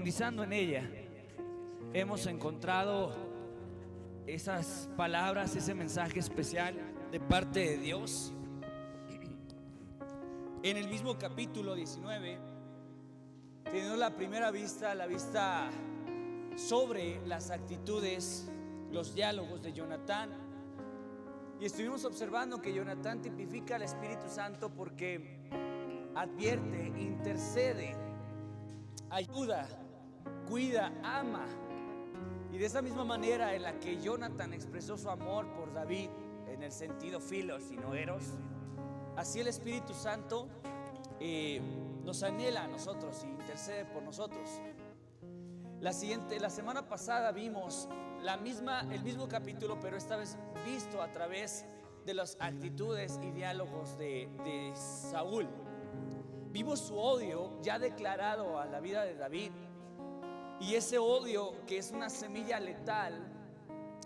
profundizando en ella, hemos encontrado esas palabras, ese mensaje especial de parte de Dios. En el mismo capítulo 19, teniendo la primera vista, la vista sobre las actitudes, los diálogos de Jonatán. Y estuvimos observando que Jonatán tipifica al Espíritu Santo porque advierte, intercede, ayuda, cuida, ama. Y de esa misma manera en la que Jonatán expresó su amor por David, en el sentido filos y no eros, así el Espíritu Santo nos anhela a nosotros y intercede por nosotros. La semana pasada vimos el mismo capítulo, pero esta vez visto a través de las actitudes y diálogos de Saúl. Vimos su odio ya declarado a la vida de David. Y ese odio, que es una semilla letal,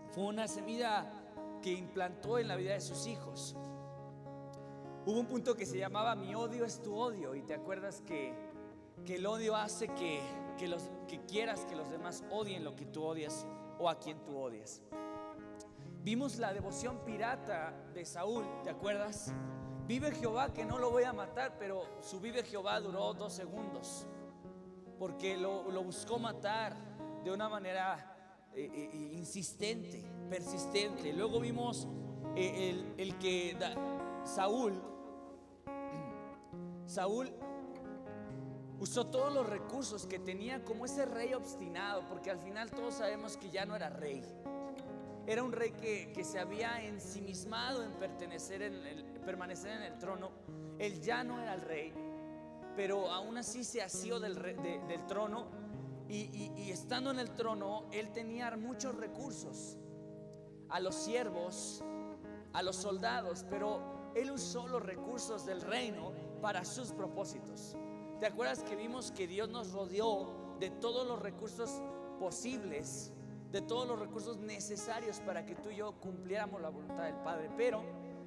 fue una semilla que implantó en la vida de sus hijos. Hubo un punto que se llamaba "mi odio es tu odio", y te acuerdas que el odio hace que quieras que los demás odien lo que tú odias o a quien tú odias. Vimos la devoción pirata de Saúl, ¿te acuerdas? Vive Jehová que no lo voy a matar, pero su vive Jehová duró 2 segundos, porque lo buscó matar de una manera insistente, persistente. Luego vimos Saúl usó todos los recursos que tenía como ese rey obstinado, porque al final todos sabemos que ya no era rey. Era un rey que se había ensimismado en permanecer en el trono. Él ya no era el rey, pero aún así se asió del trono. Y estando en el trono, él tenía muchos recursos, a los siervos, a los soldados, pero él usó los recursos del reino para sus propósitos. ¿Te acuerdas que vimos que Dios nos rodeó de todos los recursos posibles, de todos los recursos necesarios para que tú y yo cumpliéramos la voluntad del Padre? Pero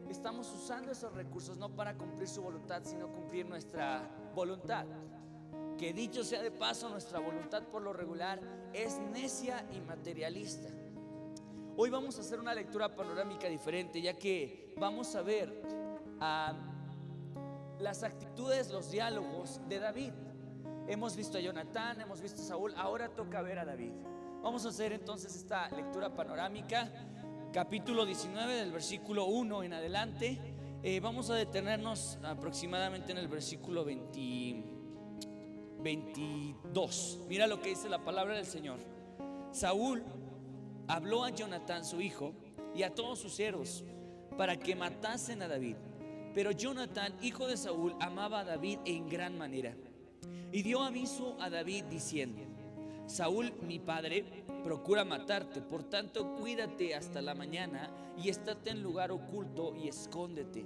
estamos usando esos recursos no para cumplir su voluntad, sino cumplir nuestra voluntad. Que dicho sea de paso, nuestra voluntad por lo regular es necia y materialista. Hoy vamos a hacer una lectura panorámica diferente, ya que vamos a ver las actitudes, los diálogos de David. Hemos visto a Jonatán, hemos visto a Saúl, ahora toca ver a David. Vamos a hacer entonces esta lectura panorámica, capítulo 19 del versículo 1 en adelante. Vamos a detenernos aproximadamente en el versículo 22. Mira lo que dice la palabra del Señor. Saúl habló a Jonatán su hijo y a todos sus siervos para que matasen a David. Pero Jonatán, hijo de Saúl, amaba a David en gran manera y dio aviso a David diciendo: Saúl, mi padre, procura matarte, por tanto cuídate hasta la mañana y estate en lugar oculto y escóndete.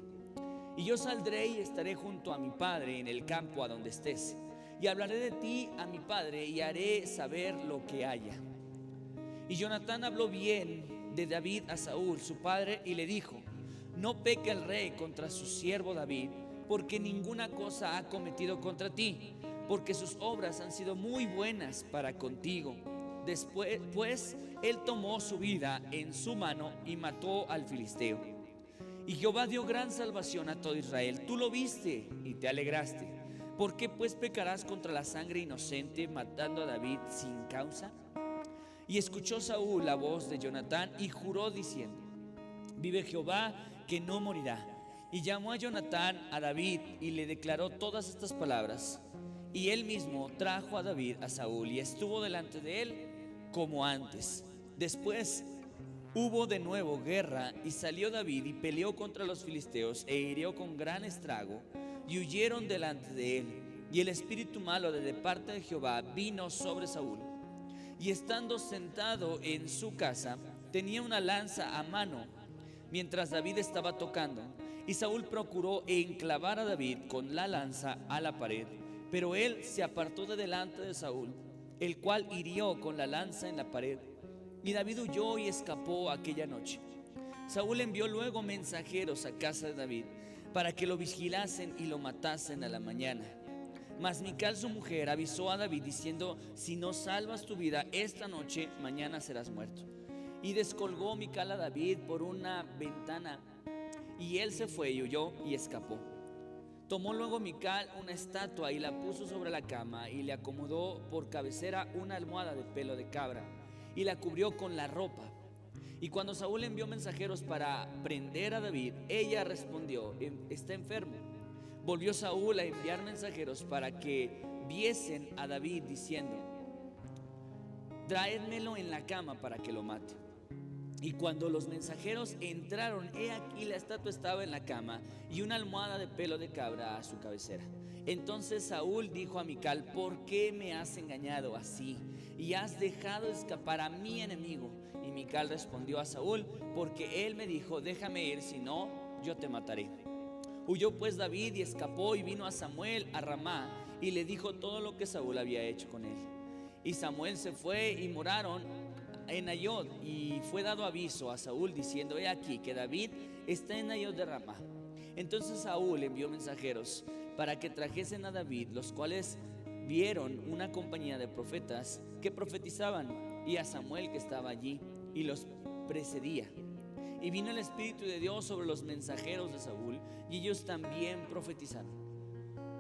Y yo saldré y estaré junto a mi padre en el campo a donde estés, y hablaré de ti a mi padre y haré saber lo que haya. Y Jonatán habló bien de David a Saúl su padre y le dijo: no peque el rey contra su siervo David, porque ninguna cosa ha cometido contra ti, porque sus obras han sido muy buenas para contigo. Después, pues, él tomó su vida en su mano y mató al filisteo. Y Jehová dio gran salvación a todo Israel. Tú lo viste y te alegraste. ¿Por qué pues pecarás contra la sangre inocente, matando a David sin causa? Y escuchó Saúl la voz de Jonatán y juró diciendo: vive Jehová que no morirá. Y llamó a Jonatán a David y le declaró todas estas palabras. Y él mismo trajo a David a Saúl y estuvo delante de él como antes. Después hubo de nuevo guerra y salió David y peleó contra los filisteos e hirió con gran estrago, y huyeron delante de él. Y el espíritu malo de parte de Jehová vino sobre Saúl. Y estando sentado en su casa, tenía una lanza a mano mientras David estaba tocando. Y Saúl procuró enclavar a David con la lanza a la pared, pero él se apartó de delante de Saúl, el cual hirió con la lanza en la pared. Y David huyó y escapó aquella noche. Saúl envió luego mensajeros a casa de David para que lo vigilasen y lo matasen a la mañana. Mas Mical su mujer avisó a David diciendo: si no salvas tu vida esta noche, mañana serás muerto. Y descolgó Mical a David por una ventana, y él se fue y huyó y escapó. Tomó luego Mical una estatua y la puso sobre la cama, y le acomodó por cabecera una almohada de pelo de cabra, y la cubrió con la ropa. Y cuando Saúl envió mensajeros para prender a David, ella respondió: está enfermo. Volvió Saúl a enviar mensajeros para que viesen a David, diciendo: tráedmelo en la cama para que lo mate. Y cuando los mensajeros entraron, he aquí la estatua estaba en la cama, y una almohada de pelo de cabra a su cabecera. Entonces Saúl dijo a Mical: ¿por qué me has engañado así y has dejado escapar a mi enemigo? Y Mical respondió a Saúl: porque él me dijo: déjame ir, si no, yo te mataré. Huyó pues David y escapó, y vino a Samuel a Ramá, y le dijo todo lo que Saúl había hecho con él. Y Samuel se fue y moraron en Nayot, y fue dado aviso a Saúl diciendo: he aquí que David está en Nayot de Ramá. Entonces Saúl envió mensajeros para que trajesen a David, los cuales vieron una compañía de profetas que profetizaban, y a Samuel que estaba allí y los precedía. Y vino el Espíritu de Dios sobre los mensajeros de Saúl, y ellos también profetizaron.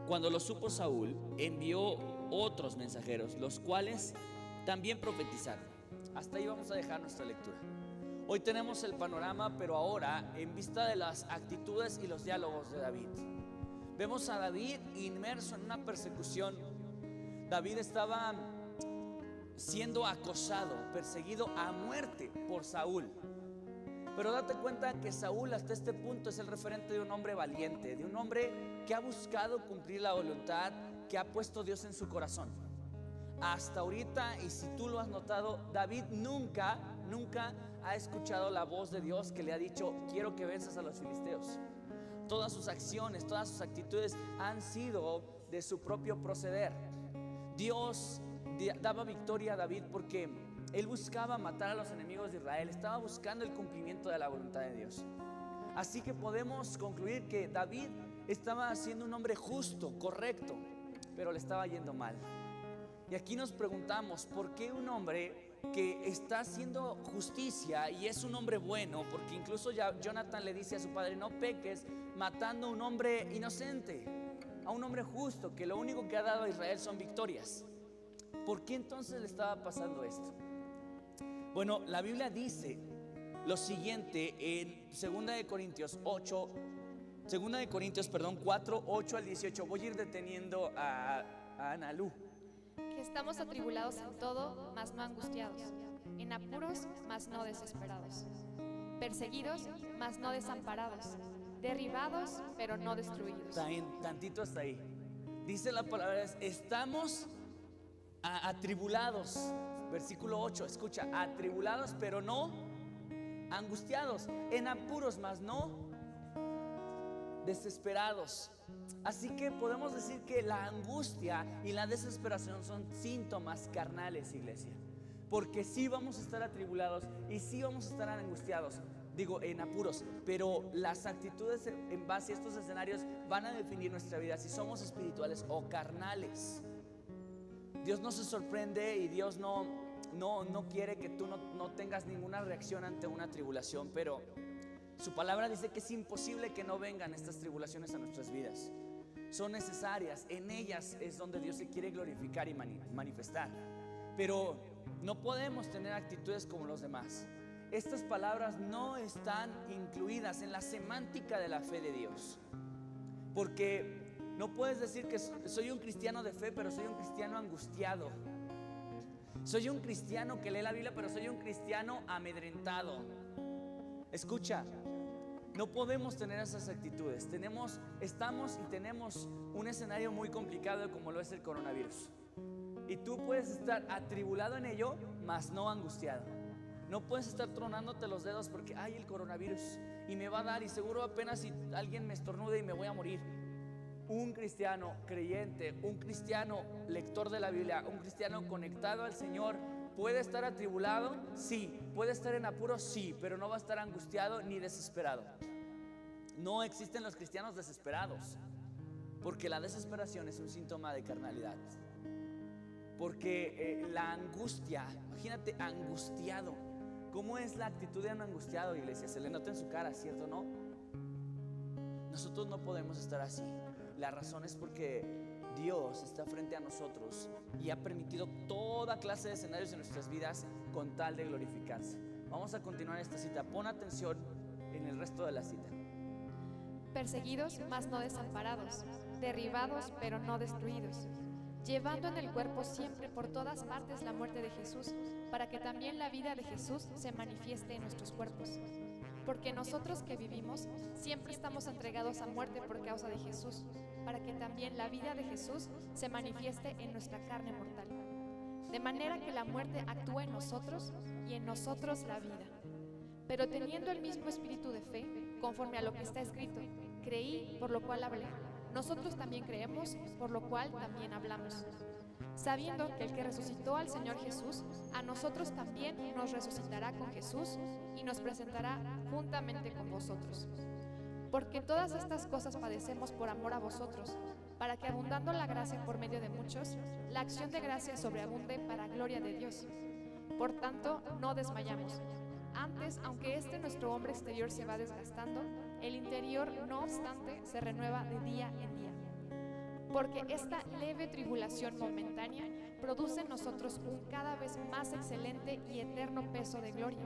Cuando lo supo Saúl, envió otros mensajeros, los cuales también profetizaron. Hasta ahí vamos a dejar nuestra lectura. Hoy tenemos el panorama, pero ahora en vista de las actitudes y los diálogos de David. Vemos a David inmerso en una persecución. David estaba siendo acosado, perseguido a muerte por Saúl. Pero date cuenta que Saúl hasta este punto es el referente de un hombre valiente, de un hombre que ha buscado cumplir la voluntad que ha puesto Dios en su corazón. Hasta ahorita, y si tú lo has notado, David nunca ha escuchado la voz de Dios que le ha dicho: quiero que venzas a los filisteos. Todas sus acciones, todas sus actitudes han sido de su propio proceder. Dios daba victoria a David porque él buscaba matar a los enemigos de Israel, estaba buscando el cumplimiento de la voluntad de Dios. Así que podemos concluir que David estaba siendo un hombre justo, correcto, pero le estaba yendo mal. Y aquí nos preguntamos: ¿por qué un hombre que está haciendo justicia y es un hombre bueno? Porque incluso ya Jonathan le dice a su padre: no peques matando a un hombre inocente, a un hombre justo, que lo único que ha dado a Israel son victorias. ¿Por qué entonces le estaba pasando esto? Bueno, la Biblia dice lo siguiente en 2 Corintios 4, 8 al 18. Voy a ir deteniendo a Analú. Que estamos atribulados en todo, mas no angustiados, en apuros, mas no desesperados, perseguidos, mas no desamparados, derribados, pero no destruidos. Tantito hasta ahí. Dice la palabra: estamos atribulados. Versículo 8, escucha: atribulados pero no angustiados, en apuros mas no desesperados. Así que podemos decir que la angustia y la desesperación son síntomas carnales, iglesia. Porque sí vamos a estar atribulados y sí vamos a estar angustiados, en apuros, pero las actitudes en base a estos escenarios van a definir nuestra vida, si somos espirituales o carnales. Dios no se sorprende y Dios no quiere que tú no tengas ninguna reacción ante una tribulación, pero su palabra dice que es imposible que no vengan estas tribulaciones a nuestras vidas. Son necesarias, en ellas es donde Dios se quiere glorificar y manifestar. Pero no podemos tener actitudes como los demás. Estas palabras no están incluidas en la semántica de la fe de Dios. Porque no puedes decir que soy un cristiano de fe, pero soy un cristiano angustiado. Soy un cristiano que lee la Biblia, pero soy un cristiano amedrentado. Escucha, no podemos tener esas actitudes. Estamos y tenemos un escenario muy complicado como lo es el coronavirus. Y tú puedes estar atribulado en ello, mas no angustiado. No puedes estar tronándote los dedos porque hay el coronavirus y me va a dar, y seguro apenas si alguien me estornude y me voy a morir. Un cristiano creyente, un cristiano lector de la Biblia, un cristiano conectado al Señor, ¿puede estar atribulado? Sí. ¿Puede estar en apuros? Sí, pero no va a estar angustiado ni desesperado. No existen los cristianos desesperados, Porque la desesperación es un síntoma de carnalidad. Porque la angustia, imagínate angustiado. ¿Cómo es la actitud de un angustiado, iglesia? Se le nota en su cara, ¿cierto o no? Nosotros no podemos estar así. La razón es porque Dios está frente a nosotros y ha permitido toda clase de escenarios en nuestras vidas con tal de glorificarse. Vamos a continuar esta cita. Pon atención en el resto de la cita. Perseguidos, mas no desamparados, derribados, pero no destruidos, llevando en el cuerpo siempre por todas partes la muerte de Jesús, para que también la vida de Jesús se manifieste en nuestros cuerpos. Porque nosotros que vivimos siempre estamos entregados a muerte por causa de Jesús, para que también la vida de Jesús se manifieste en nuestra carne mortal. De manera que la muerte actúa en nosotros y en nosotros la vida. Pero teniendo el mismo espíritu de fe, conforme a lo que está escrito, creí, por lo cual hablé. Nosotros también creemos, por lo cual también hablamos. Sabiendo que el que resucitó al Señor Jesús, a nosotros también nos resucitará con Jesús y nos presentará juntamente con vosotros. Porque todas estas cosas padecemos por amor a vosotros, para que abundando la gracia por medio de muchos, la acción de gracia sobreabunde para gloria de Dios. Por tanto, no desmayamos. Antes, aunque nuestro hombre exterior se va desgastando, el interior, no obstante, se renueva de día en día. Porque esta leve tribulación momentánea produce en nosotros un cada vez más excelente y eterno peso de gloria,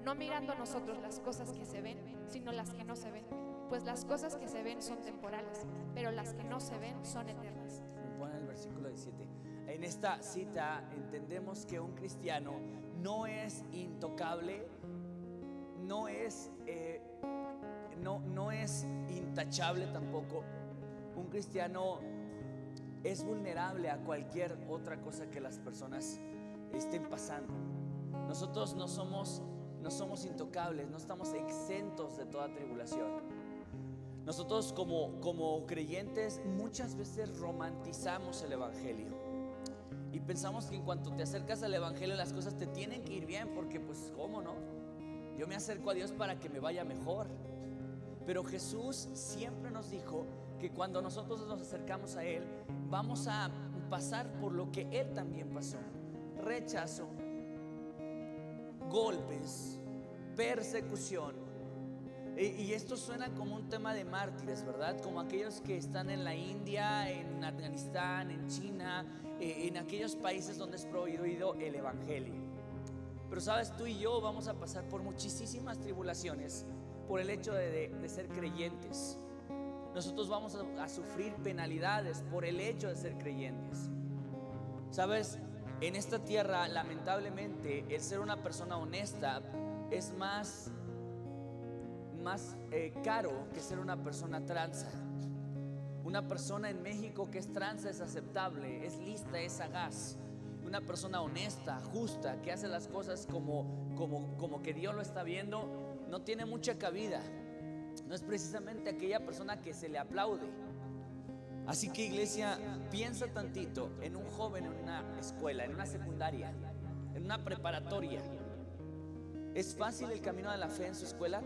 no mirando nosotros las cosas que se ven, sino las que no se ven, pues las cosas que se ven son temporales, pero las que no se ven son eternas. Me pone el versículo 17. En esta cita entendemos que un cristiano no es intocable, no es intachable tampoco. Un cristiano es vulnerable a cualquier otra cosa que las personas estén pasando. Nosotros no somos intocables, no estamos exentos de toda tribulación. Nosotros como creyentes muchas veces romantizamos el evangelio y pensamos que en cuanto te acercas al evangelio las cosas te tienen que ir bien, porque pues ¿cómo no? Yo me acerco a Dios para que me vaya mejor. Pero Jesús siempre nos dijo que cuando nosotros nos acercamos a Él, vamos a pasar por lo que Él también pasó: rechazo, golpes, persecución. Y esto suena como un tema de mártires, ¿verdad? Como aquellos que están en la India, en Afganistán, en China, en aquellos países donde es prohibido el evangelio. Pero sabes, tú y yo vamos a pasar por muchísimas tribulaciones por el hecho de ser creyentes. Nosotros vamos a sufrir penalidades por el hecho de ser creyentes. Sabes, en esta tierra lamentablemente el ser una persona honesta es más caro que ser una persona tranza. Una persona en México que es tranza es aceptable, es lista, es sagaz. Una persona honesta, justa, que hace las cosas como que Dios lo está viendo, no tiene mucha cabida. No es precisamente aquella persona que se le aplaude. Así que, iglesia, piensa tantito en un joven en una escuela, en una secundaria, en una preparatoria. ¿Es fácil el camino de la fe en su escuela?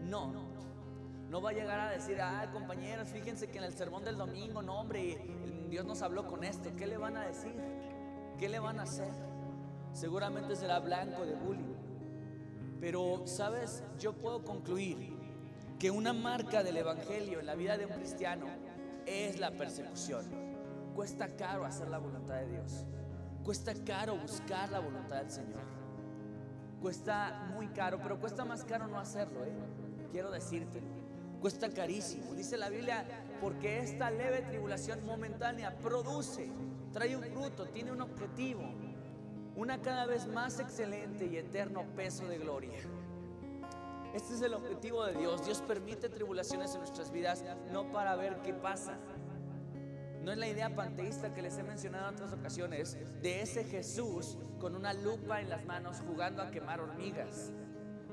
No va a llegar a decir: compañeros, fíjense que en el sermón del domingo, no hombre, Dios nos habló con esto. ¿Qué le van a decir? ¿Qué le van a hacer? Seguramente será blanco de bullying. Pero, ¿sabes? Yo puedo concluir que una marca del evangelio en la vida de un cristiano es la persecución. Cuesta caro hacer la voluntad de Dios. Cuesta caro buscar la voluntad del Señor. Cuesta muy caro, pero cuesta más caro no hacerlo, quiero decirte. Cuesta carísimo. Dice la Biblia: porque esta leve tribulación momentánea trae un fruto, tiene un objetivo, una cada vez más excelente y eterno peso de gloria. Este es el objetivo de Dios. Dios permite tribulaciones en nuestras vidas no para ver qué pasa. No es la idea panteísta que les he mencionado en otras ocasiones, de ese Jesús con una lupa en las manos jugando a quemar hormigas,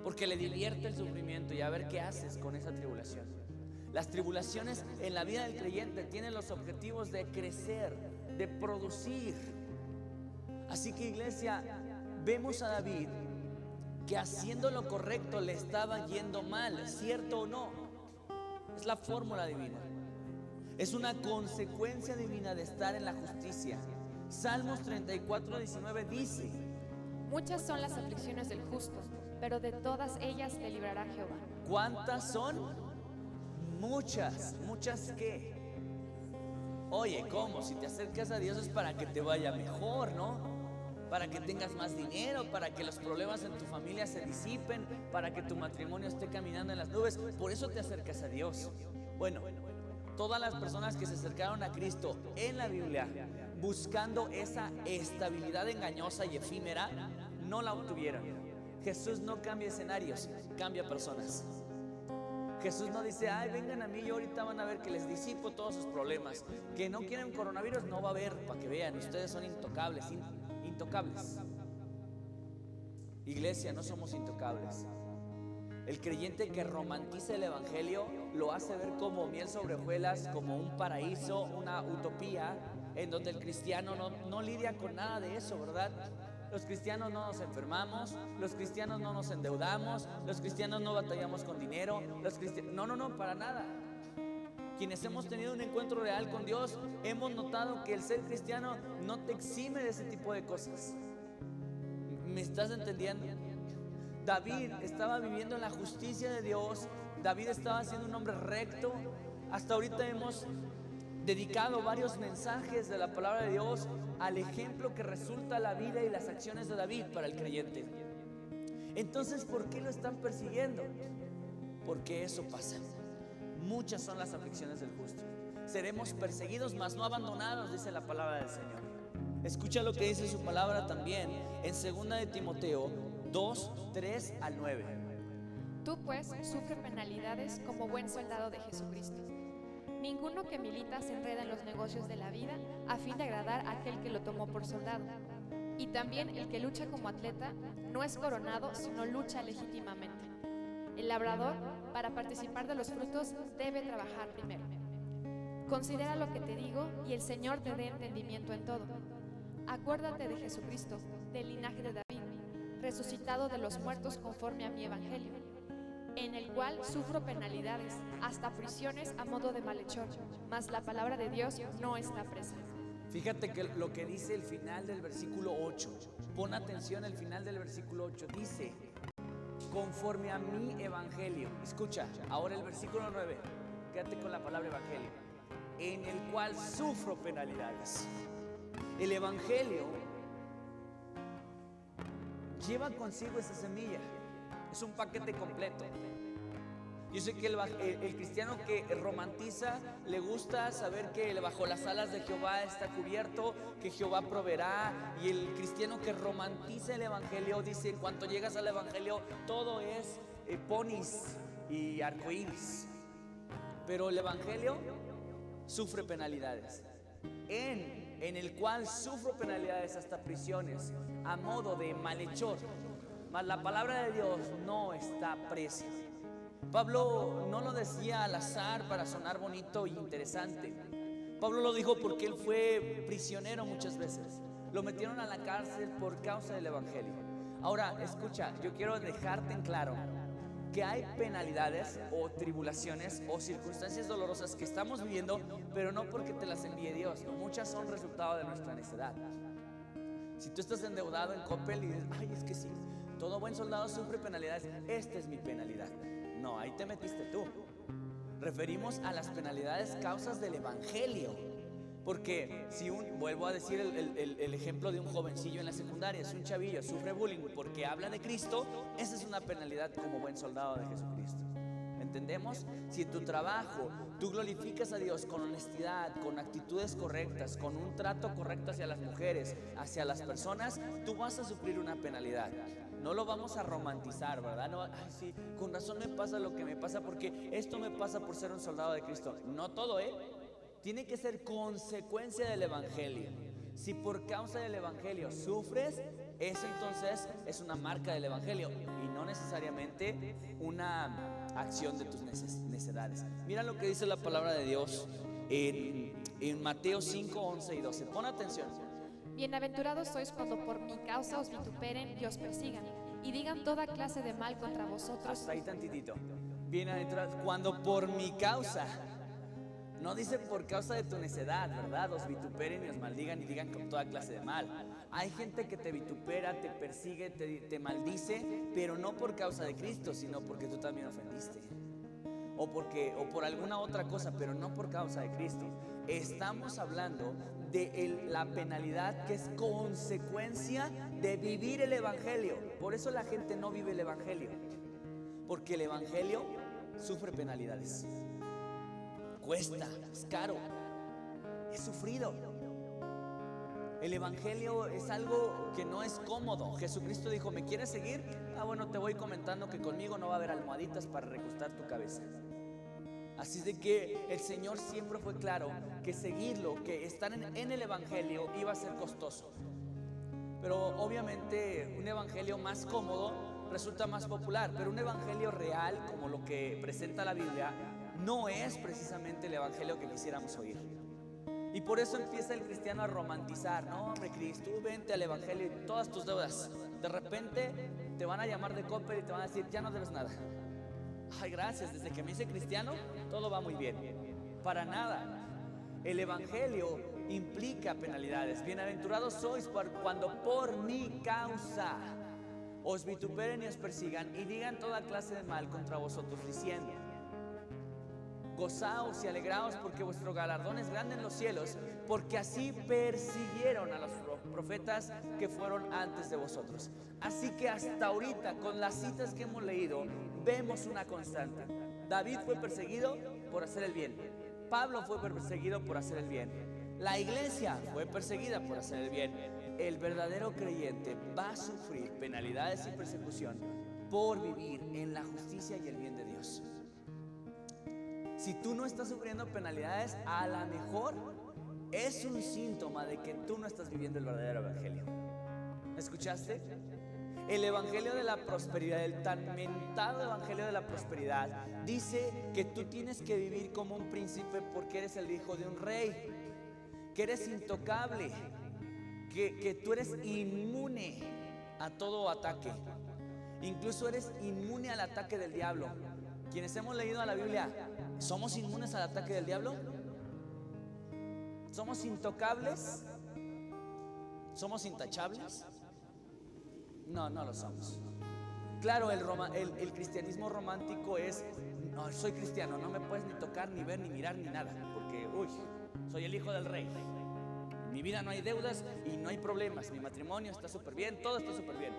porque le divierte el sufrimiento y a ver qué haces con esa tribulación. Las tribulaciones en la vida del creyente tienen los objetivos de crecer, de producir. Así que, iglesia, vemos a David que haciendo lo correcto le estaba yendo mal, ¿cierto o no? Es la fórmula divina. Es una consecuencia divina de estar en la justicia. Salmos 34:19 dice: Muchas son las aflicciones del justo, pero de todas ellas le librará Jehová. ¿cuántas son? Muchas. ¿Muchas qué? Oye, ¿cómo? Si te acercas a Dios es para que te vaya mejor, ¿no? Para que tengas más dinero, para que los problemas en tu familia se disipen, para que tu matrimonio esté caminando en las nubes. Por eso te acercas a Dios. Bueno, todas las personas que se acercaron a Cristo en la Biblia buscando esa estabilidad engañosa y efímera, no la obtuvieron. Jesús no cambia escenarios, cambia personas. Jesús no dice: ay, vengan a mí y ahorita van a ver que les disipo todos sus problemas. Que no quieren coronavirus, no va a haber, para que vean, ustedes son intocables, intocables. Iglesia, no somos intocables. El creyente que romantiza el evangelio lo hace ver como miel sobre hojuelas, como un paraíso, una utopía, en donde el cristiano no lidia con nada de eso, ¿verdad? Los cristianos no nos enfermamos, los cristianos no nos endeudamos, los cristianos no batallamos con dinero, no, para nada. Quienes hemos tenido un encuentro real con Dios, hemos notado que el ser cristiano no te exime de ese tipo de cosas. ¿Me estás entendiendo? David estaba viviendo en la justicia de Dios. David estaba siendo un hombre recto. Hasta ahorita hemos dedicado varios mensajes de la palabra de Dios al ejemplo que resulta la vida y las acciones de David para el creyente. Entonces, ¿por qué lo están persiguiendo? Porque eso pasa. Muchas son las aflicciones del justo. Seremos perseguidos, mas no abandonados, dice la palabra del Señor. Escucha lo que dice su palabra también en 2 de Timoteo 2:3-9. Tú pues sufre penalidades como buen soldado de Jesucristo. Ninguno que milita se enreda en los negocios de la vida a fin de agradar a aquel que lo tomó por soldado. Y también el que lucha como atleta no es coronado, sino lucha legítimamente. El labrador, para participar de los frutos, debe trabajar primero. Considera lo que te digo y el Señor te dé entendimiento en todo. Acuérdate de Jesucristo, del linaje de David, resucitado de los muertos conforme a mi evangelio, en el cual sufro penalidades, hasta prisiones a modo de malhechor, mas la palabra de Dios no está presa. Fíjate que lo que dice el final del versículo 8, pon atención al final del versículo 8, dice: conforme a mi evangelio. Escucha, ahora el versículo 9, quédate con la palabra evangelio, en el cual sufro penalidades. El evangelio lleva consigo esa semilla. Es un paquete completo. Yo sé que el cristiano que romantiza le gusta saber que bajo las alas de Jehová está cubierto, que Jehová proveerá. Y el cristiano que romantiza el evangelio dice: en cuanto llegas al evangelio todo es ponis y arcoíris. Pero el evangelio sufre penalidades, en el cual sufro penalidades hasta prisiones a modo de malhechor, mas la palabra de Dios no está presa. Pablo no lo decía al azar para sonar bonito e interesante. Pablo lo dijo porque él fue prisionero muchas veces. Lo metieron a la cárcel por causa del evangelio. Ahora, escucha, yo quiero dejarte en claro que hay penalidades o tribulaciones o circunstancias dolorosas que estamos viviendo, pero no porque te las envíe Dios. Muchas son resultado de nuestra necedad. Si tú estás endeudado en Coppel y dices: ay, es que sí, todo buen soldado sufre penalidades, esta es mi penalidad. No, ahí te metiste tú. Referimos a las penalidades causas del evangelio. Porque si vuelvo a decir el ejemplo de un jovencillo en la secundaria, si un chavillo sufre bullying porque habla de Cristo, esa es una penalidad como buen soldado de Jesucristo. ¿Entendemos? Si en tu trabajo tú glorificas a Dios con honestidad, con actitudes correctas, con un trato correcto hacia las mujeres, hacia las personas, tú vas a sufrir una penalidad. No lo vamos a romantizar, ¿verdad? No, ay, sí, con razón me pasa lo que me pasa porque esto me pasa por ser un soldado de Cristo. No todo, tiene que ser consecuencia del evangelio. Si por causa del evangelio sufres, eso entonces es una marca del evangelio y no necesariamente una acción de tus necedades. Mira lo que dice la palabra de Dios en Mateo 5, 11 y 12. Pon atención. Bienaventurados sois cuando por mi causa os vituperen y os persigan y digan toda clase de mal contra vosotros. Hasta ahí tantitito. Bienaventurados cuando por mi causa No dice por causa de tu necedad, ¿verdad? Os vituperen y os maldigan y digan con toda clase de mal. Hay gente que te vitupera, te persigue, te maldice, pero no por causa de Cristo, sino porque tú también ofendiste. O por alguna otra cosa, pero no por causa de Cristo. Estamos hablando de la penalidad que es consecuencia de vivir el Evangelio. Por eso la gente no vive el Evangelio, porque el Evangelio sufre penalidades. Cuesta, es caro, es sufrido. El Evangelio es algo que no es cómodo. Jesucristo dijo: ¿me quieres seguir? Bueno, te voy comentando que conmigo no va a haber almohaditas para recostar tu cabeza. Así de que el Señor siempre fue claro que seguirlo, que estar en el Evangelio iba a ser costoso. Pero obviamente un Evangelio más cómodo resulta más popular. Pero un Evangelio real, como lo que presenta la Biblia, no es precisamente el Evangelio que quisiéramos oír. Y por eso empieza el cristiano a romantizar: no, hombre, Cris, tú vente al Evangelio y todas tus deudas. De repente te van a llamar de Coppel y te van a decir: ya no debes nada. Ay, gracias, desde que me hice cristiano todo va muy bien. Para nada. El Evangelio implica penalidades. Bienaventurados sois cuando por mi causa os vituperen y os persigan y digan toda clase de mal contra vosotros, diciendo: gozaos y alegraos, porque vuestro galardón es grande en los cielos, porque así persiguieron a los profetas que fueron antes de vosotros. Así que hasta ahorita, con las citas que hemos leído, vemos una constante. David fue perseguido por hacer el bien. Pablo fue perseguido por hacer el bien. La iglesia fue perseguida por hacer el bien. El verdadero creyente va a sufrir penalidades y persecución por vivir en la justicia y el bien de Dios. Si tú no estás sufriendo penalidades, a lo mejor es un síntoma de que tú no estás viviendo el verdadero evangelio. ¿Me escuchaste? El evangelio de la prosperidad, el tan mentado evangelio de la prosperidad, dice que tú tienes que vivir como un príncipe porque eres el hijo de un rey, que eres intocable, que tú eres inmune a todo ataque. Incluso eres inmune al ataque del diablo. Quienes hemos leído la Biblia, ¿somos inmunes al ataque del diablo? ¿Somos intocables? ¿Somos intachables? No, no lo somos. Claro, el cristianismo romántico es: no, soy cristiano, no me puedes ni tocar, ni ver, ni mirar, ni nada, porque, soy el hijo del rey. En mi vida no hay deudas y no hay problemas, mi matrimonio está súper bien, todo está súper bien.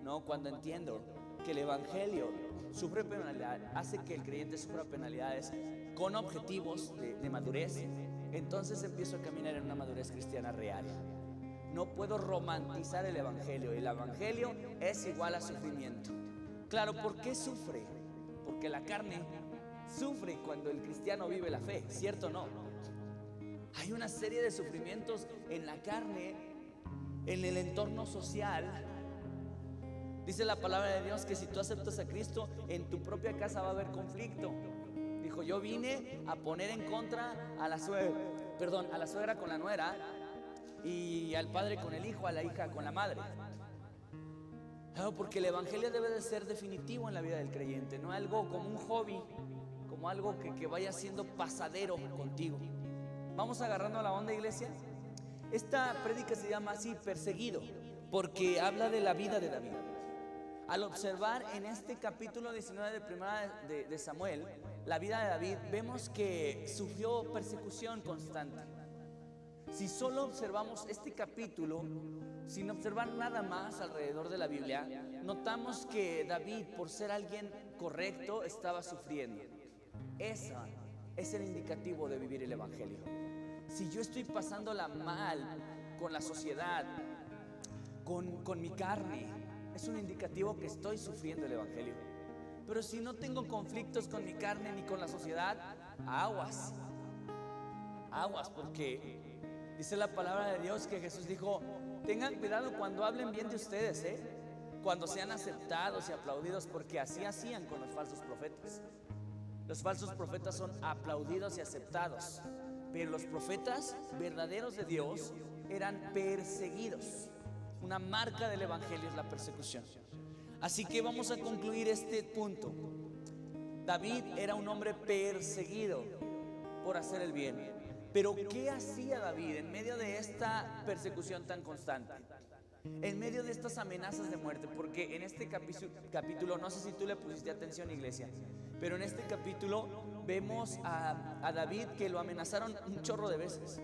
No, cuando entiendo que el evangelio sufre penalidad, hace que el creyente sufra penalidades con objetivos de madurez, entonces empiezo a caminar en una madurez cristiana real. No puedo romantizar el evangelio. El evangelio es igual a sufrimiento. Claro, ¿por qué sufre? Porque la carne sufre cuando el cristiano vive la fe, ¿cierto o no? Hay una serie de sufrimientos en la carne, en el entorno social. Dice la palabra de Dios que si tú aceptas a Cristo, en tu propia casa va a haber conflicto. Dijo: yo vine a poner en contra a la suegra con la nuera, y al padre con el hijo, a la hija con la madre. Claro, porque el evangelio debe de ser definitivo en la vida del creyente, no algo como un hobby, como algo que vaya siendo pasadero contigo. ¿Vamos agarrando la onda, iglesia? Esta prédica se llama así: perseguido, porque habla de la vida de David. Al observar en este capítulo 19 de Primera de Samuel la vida de David, vemos que sufrió persecución constante. Si solo observamos este capítulo, sin observar nada más alrededor de la Biblia, notamos que David, por ser alguien correcto, estaba sufriendo. Ese es el indicativo de vivir el evangelio. Si yo estoy pasándola mal con la sociedad, con mi carne, es un indicativo que estoy sufriendo el evangelio. Pero si no tengo conflictos con mi carne ni con la sociedad, aguas, porque dice la palabra de Dios que Jesús dijo: tengan cuidado cuando hablen bien de ustedes, cuando sean aceptados y aplaudidos, porque así hacían con los falsos profetas. Los falsos profetas son aplaudidos y aceptados, pero los profetas verdaderos de Dios eran perseguidos. Una marca del evangelio es la persecución. Así que vamos a concluir este punto. David era un hombre perseguido. por hacer el bien. Pero ¿qué hacía David en medio de esta persecución tan constante? En medio de estas amenazas de muerte, porque en este capítulo, no sé si tú le pusiste atención, iglesia, pero en este capítulo vemos a David que lo amenazaron un chorro de veces.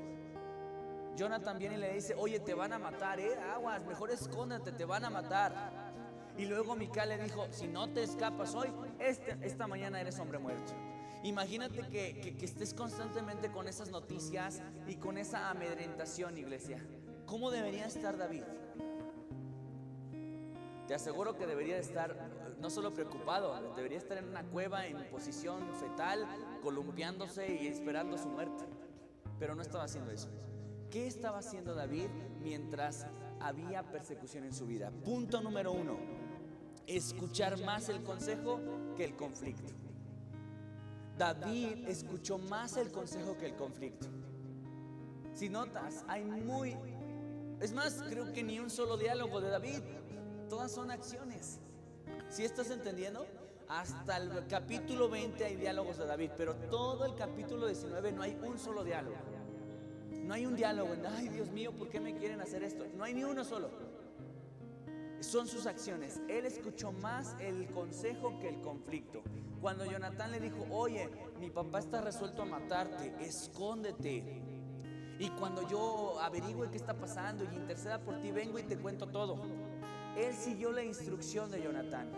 Jonathan viene y le dice: oye, te van a matar, aguas, mejor escóndete, te van a matar. Y luego Mical le dijo: si no te escapas hoy, esta mañana eres hombre muerto. Imagínate que estés constantemente con esas noticias y con esa amedrentación, iglesia. ¿Cómo debería estar David? Te aseguro que debería estar no solo preocupado, debería estar en una cueva en posición fetal, columpiándose y esperando su muerte. Pero no estaba haciendo eso. ¿Qué estaba haciendo David mientras había persecución en su vida? Punto número 1: escuchar más el consejo que el conflicto. David escuchó más el consejo que el conflicto. Si notas, es más, creo que ni un solo diálogo de David. Todas son acciones. ¿Sí estás entendiendo? Hasta el capítulo 20 hay diálogos de David, pero todo el capítulo 19 no hay un solo diálogo. No hay un diálogo en: ay, Dios mío, ¿por qué me quieren hacer esto? No hay ni uno solo. Son sus acciones. Él escuchó más el consejo que el conflicto. Cuando Jonatán le dijo: oye, mi papá está resuelto a matarte, escóndete, y cuando yo averigüe qué está pasando y interceda por ti, vengo y te cuento todo. Él siguió la instrucción de Jonatán.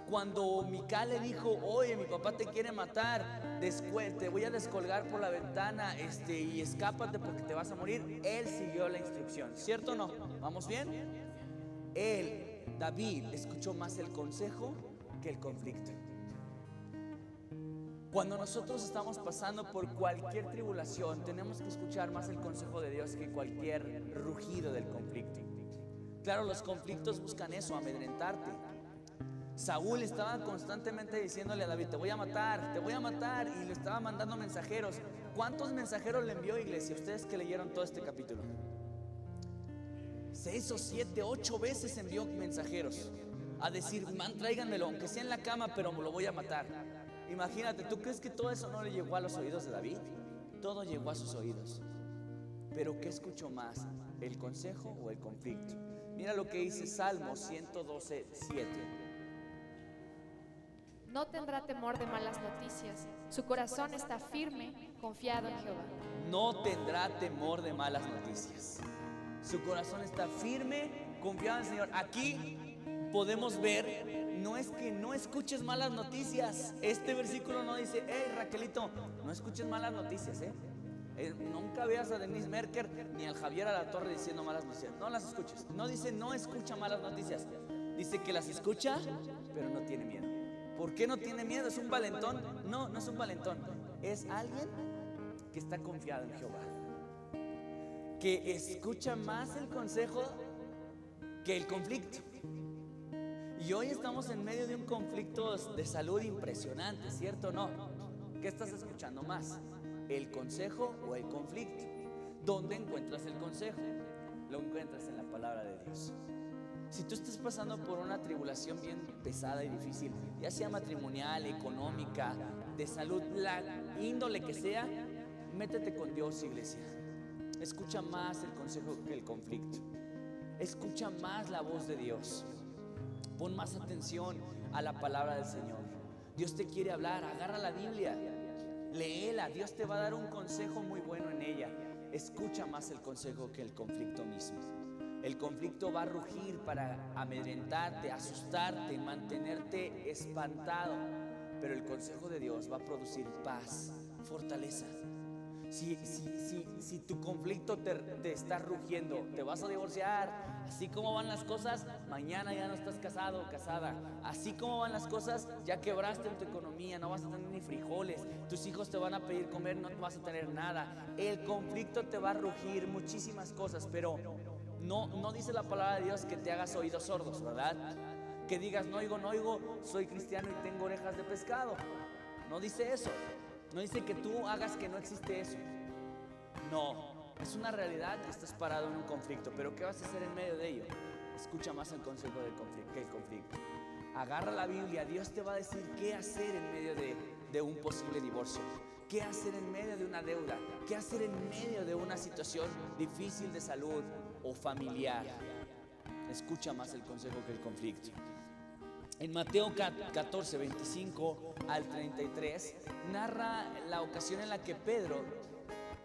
Cuando Mical le dijo: oye, mi papá te quiere matar, te voy a descolgar por la ventana, y escápate porque te vas a morir, él siguió la instrucción. ¿Cierto o no? ¿Vamos bien? David, escuchó más el consejo que el conflicto. Cuando nosotros estamos pasando por cualquier tribulación, tenemos que escuchar más el consejo de Dios que cualquier rugido del conflicto. Claro, los conflictos buscan eso, amedrentarte. Saúl estaba constantemente diciéndole a David: te voy a matar, y le estaba mandando mensajeros. ¿Cuántos mensajeros le envió, iglesia? Ustedes que leyeron todo este capítulo, 6 o 7, 8 veces envió mensajeros a decir: tráiganmelo, aunque sea en la cama, pero me lo voy a matar. Imagínate, ¿tú crees que todo eso no le llegó a los oídos de David? Todo llegó a sus oídos. Pero ¿qué escuchó más? ¿El consejo o el conflicto? Mira lo que dice Salmo 112, 7. No tendrá temor de malas noticias. Su corazón está firme, confiado en Jehová. No tendrá temor de malas noticias. Su corazón está firme, confiado en el Señor. Aquí podemos ver, no es que no escuches malas noticias. Este versículo no dice: hey, Raquelito, no escuches malas noticias, nunca veas a Denise Merker ni al Javier Alatorre diciendo malas noticias. No las escuches. No dice: no escucha malas noticias. Dice que las escucha, pero no tiene miedo. ¿Por qué no tiene miedo? ¿Es un valentón? No, no es un valentón. Es alguien que está confiado en Jehová, que escucha más el consejo que el conflicto. Y hoy estamos en medio de un conflicto de salud impresionante, ¿cierto o no? ¿Qué estás escuchando más? ¿El consejo o el conflicto? ¿Dónde encuentras el consejo? Lo encuentras en la palabra de Dios. Si tú estás pasando por una tribulación bien pesada y difícil, ya sea matrimonial, económica, de salud, la índole que sea, métete con Dios, iglesia. Escucha más el consejo que el conflicto. Escucha más la voz de Dios. Pon más atención a la palabra del Señor. Dios te quiere hablar. Agarra la Biblia, léela. Dios te va a dar un consejo muy bueno en ella. Escucha más el consejo que el conflicto mismo. El conflicto va a rugir para amedrentarte, asustarte, mantenerte espantado. Pero el consejo de Dios va a producir paz, fortaleza. Si tu conflicto te está rugiendo, te vas a divorciar, así como van las cosas, mañana ya no estás casado o casada. Así como van las cosas, ya quebraste en tu economía, no vas a tener ni frijoles, tus hijos te van a pedir comer, no vas a tener nada. El conflicto te va a rugir muchísimas cosas, pero no dice la palabra de Dios que te hagas oídos sordos, ¿verdad? Que digas: no oigo, soy cristiano y tengo orejas de pescado. No dice eso. No dice que tú hagas que no existe eso. No, es una realidad que estás parado en un conflicto. Pero ¿qué vas a hacer en medio de ello? Escucha más el consejo del conflicto que el conflicto. Agarra la Biblia. Dios te va a decir qué hacer en medio de un posible divorcio, ¿Qué hacer en medio de una deuda? ¿Qué hacer en medio de una situación difícil de salud o familiar? Escucha más el consejo que el conflicto. En Mateo 14, 25 al 33, narra la ocasión en la que Pedro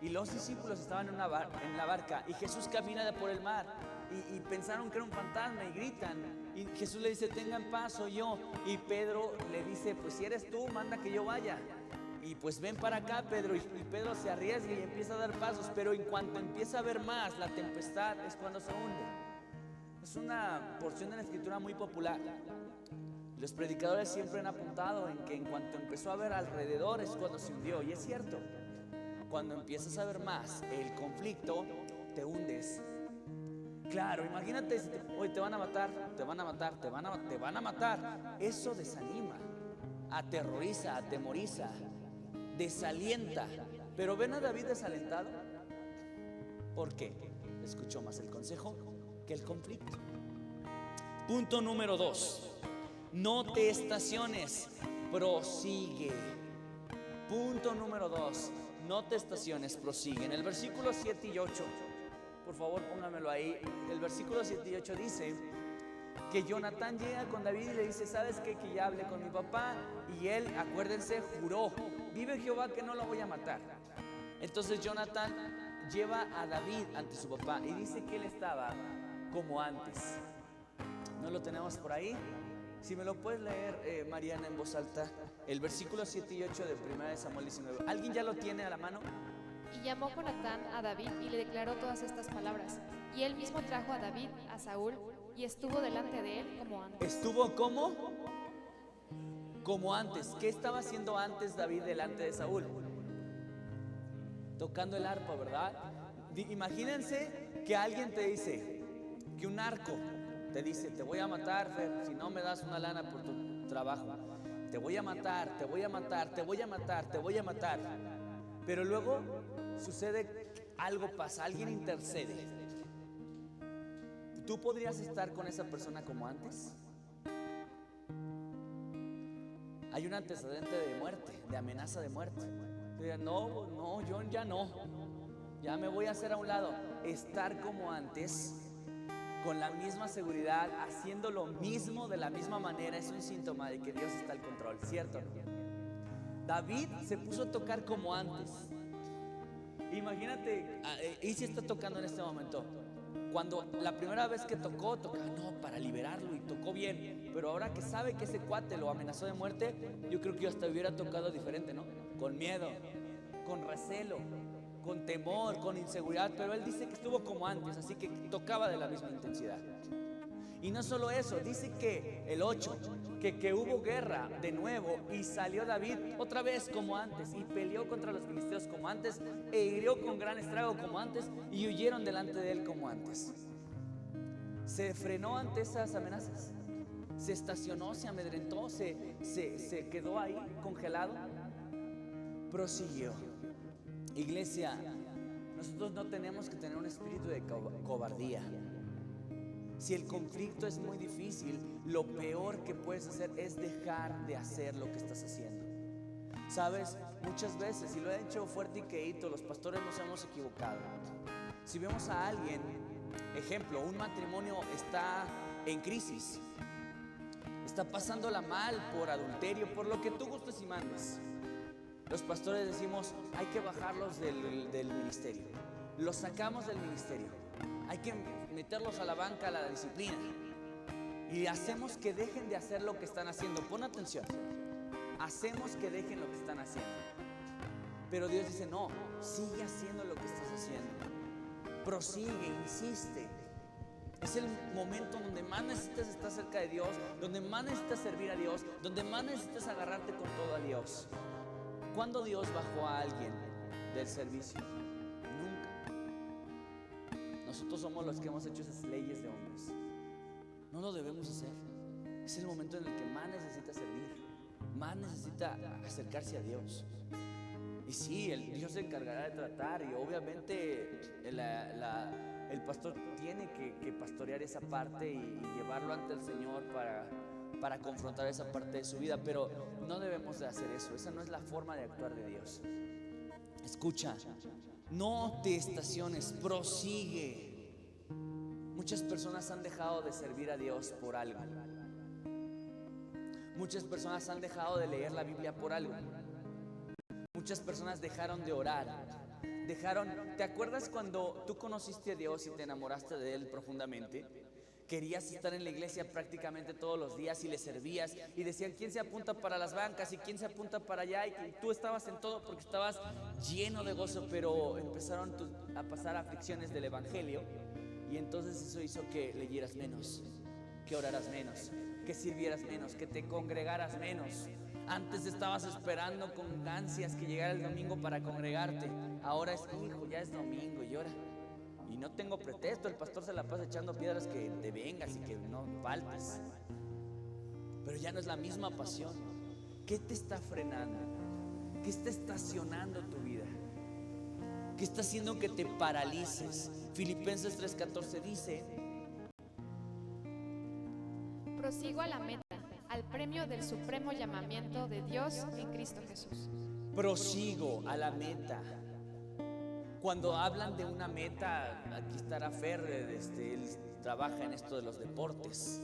y los discípulos estaban en la barca y Jesús camina por el mar y pensaron que era un fantasma y gritan. Y Jesús le dice: tengan paz, soy yo. Y Pedro le dice: pues si eres tú, manda que yo vaya. Y pues ven para acá, Pedro. Y Pedro se arriesga y empieza a dar pasos, pero en cuanto empieza a ver más la tempestad es cuando se hunde. Es una porción de la escritura muy popular. Los predicadores siempre han apuntado en que en cuanto empezó a ver alrededor es cuando se hundió. Y es cierto, cuando empiezas a ver más el conflicto, te hundes. Claro, imagínate, hoy te van a matar, te van a matar, te van a matar. Eso desanima, aterroriza, atemoriza, desalienta. Pero ven a David desalentado. ¿Por qué? Escuchó más el consejo que el conflicto. Punto número 2. No te estaciones, prosigue. Punto número 2. No te estaciones, prosigue. En el versículo 7 y 8, por favor póngamelo ahí. El versículo 7 y 8 dice que Jonatán llega con David y le dice: ¿sabes qué? Que ya hablé con mi papá y él, acuérdense, juró: vive Jehová que no lo voy a matar. Entonces Jonatán lleva a David ante su papá y dice que él estaba como antes. ¿No lo tenemos por ahí? Si me lo puedes leer, Mariana, en voz alta, el versículo 7 y 8 de 1 Samuel 19. ¿Alguien ya lo tiene a la mano? Y llamó Jonatán a David y le declaró todas estas palabras. Y él mismo trajo a David a Saúl y estuvo delante de él como antes. ¿Estuvo cómo? Como antes. ¿Qué estaba haciendo antes David delante de Saúl? Tocando el arpa, ¿verdad? Imagínense que alguien te dice, que un narco te dice: te voy a matar, Fer, si no me das una lana por tu trabajo. Te voy a matar, te voy a matar, te voy a matar, te voy a matar. Pero luego sucede algo, pasa, alguien intercede. ¿Tú podrías estar con esa persona como antes? Hay un antecedente de muerte, de amenaza de muerte. No, yo ya no. Ya me voy a hacer a un lado. Estar como antes, con la misma seguridad, haciendo lo mismo de la misma manera, es un síntoma de que Dios está al control, ¿cierto? David se puso a tocar como antes. Imagínate, Isi está tocando en este momento. Cuando la primera vez que tocaba para liberarlo y tocó bien. Pero ahora que sabe que ese cuate lo amenazó de muerte, yo creo que hasta hubiera tocado diferente, ¿no? Con miedo, con recelo, con temor, con inseguridad. Pero él dice que estuvo como antes, así que tocaba de la misma intensidad. Y no solo eso, dice que el 8, que hubo guerra de nuevo y salió David otra vez como antes y peleó contra los filisteos como antes e hirió con gran estrago como antes y huyeron delante de él como antes. Se frenó ante esas amenazas, se estacionó, se amedrentó, se quedó ahí congelado, prosiguió. Iglesia, nosotros no tenemos que tener un espíritu de cobardía. Si el conflicto es muy difícil, lo peor que puedes hacer es dejar de hacer lo que estás haciendo. Sabes, muchas veces, y lo he hecho fuerte y quedito, los pastores nos hemos equivocado. Si vemos a alguien, ejemplo, un matrimonio está en crisis, está pasándola mal por adulterio, por lo que tú gustes y mandes, los pastores decimos: hay que bajarlos del ministerio, los sacamos del ministerio, hay que meterlos a la banca, a la disciplina, y hacemos que dejen de hacer lo que están haciendo. Pon atención, hacemos que dejen lo que están haciendo. Pero Dios dice: no, sigue haciendo lo que estás haciendo, prosigue, insiste. Es el momento donde más necesitas estar cerca de Dios, donde más necesitas servir a Dios, donde más necesitas agarrarte con todo a Dios. ¿Cuándo Dios bajó a alguien del servicio? Nosotros somos los que hemos hecho esas leyes de hombres. No lo debemos hacer. Es el momento en el que más necesita servir, más necesita acercarse a Dios. Y sí, Dios se encargará de tratar, y obviamente el pastor tiene que pastorear esa parte y llevarlo ante el Señor para confrontar esa parte de su vida. Pero no debemos de hacer eso. Esa no es la forma de actuar de Dios. Escucha, no te estaciones, prosigue. Muchas personas han dejado de servir a Dios por algo. Muchas personas han dejado de leer la Biblia por algo. Muchas personas dejaron de orar. ¿Te acuerdas cuando tú conociste a Dios y te enamoraste de Él profundamente? Querías estar en la iglesia prácticamente todos los días y le servías y decían, ¿quién se apunta para las bancas y quién se apunta para allá? Y tú estabas en todo porque estabas lleno de gozo, pero empezaron a pasar aflicciones del evangelio y entonces eso hizo que leyeras menos, que oraras menos, que sirvieras menos, que te congregaras menos. Antes estabas esperando con ansias que llegara el domingo para congregarte. Ahora es, hijo, ya es domingo y ahora. Y no tengo pretexto, el pastor se la pasa echando piedras que te vengas y que no faltes. Pero ya no es la misma pasión. ¿Qué te está frenando? ¿Qué está estacionando tu vida? ¿Qué está haciendo que te paralices? Filipenses 3:14 dice: prosigo a la meta, al premio del supremo llamamiento de Dios en Cristo Jesús. prosigo a la meta. Cuando hablan de una meta, aquí estará Fer, él trabaja en esto de los deportes.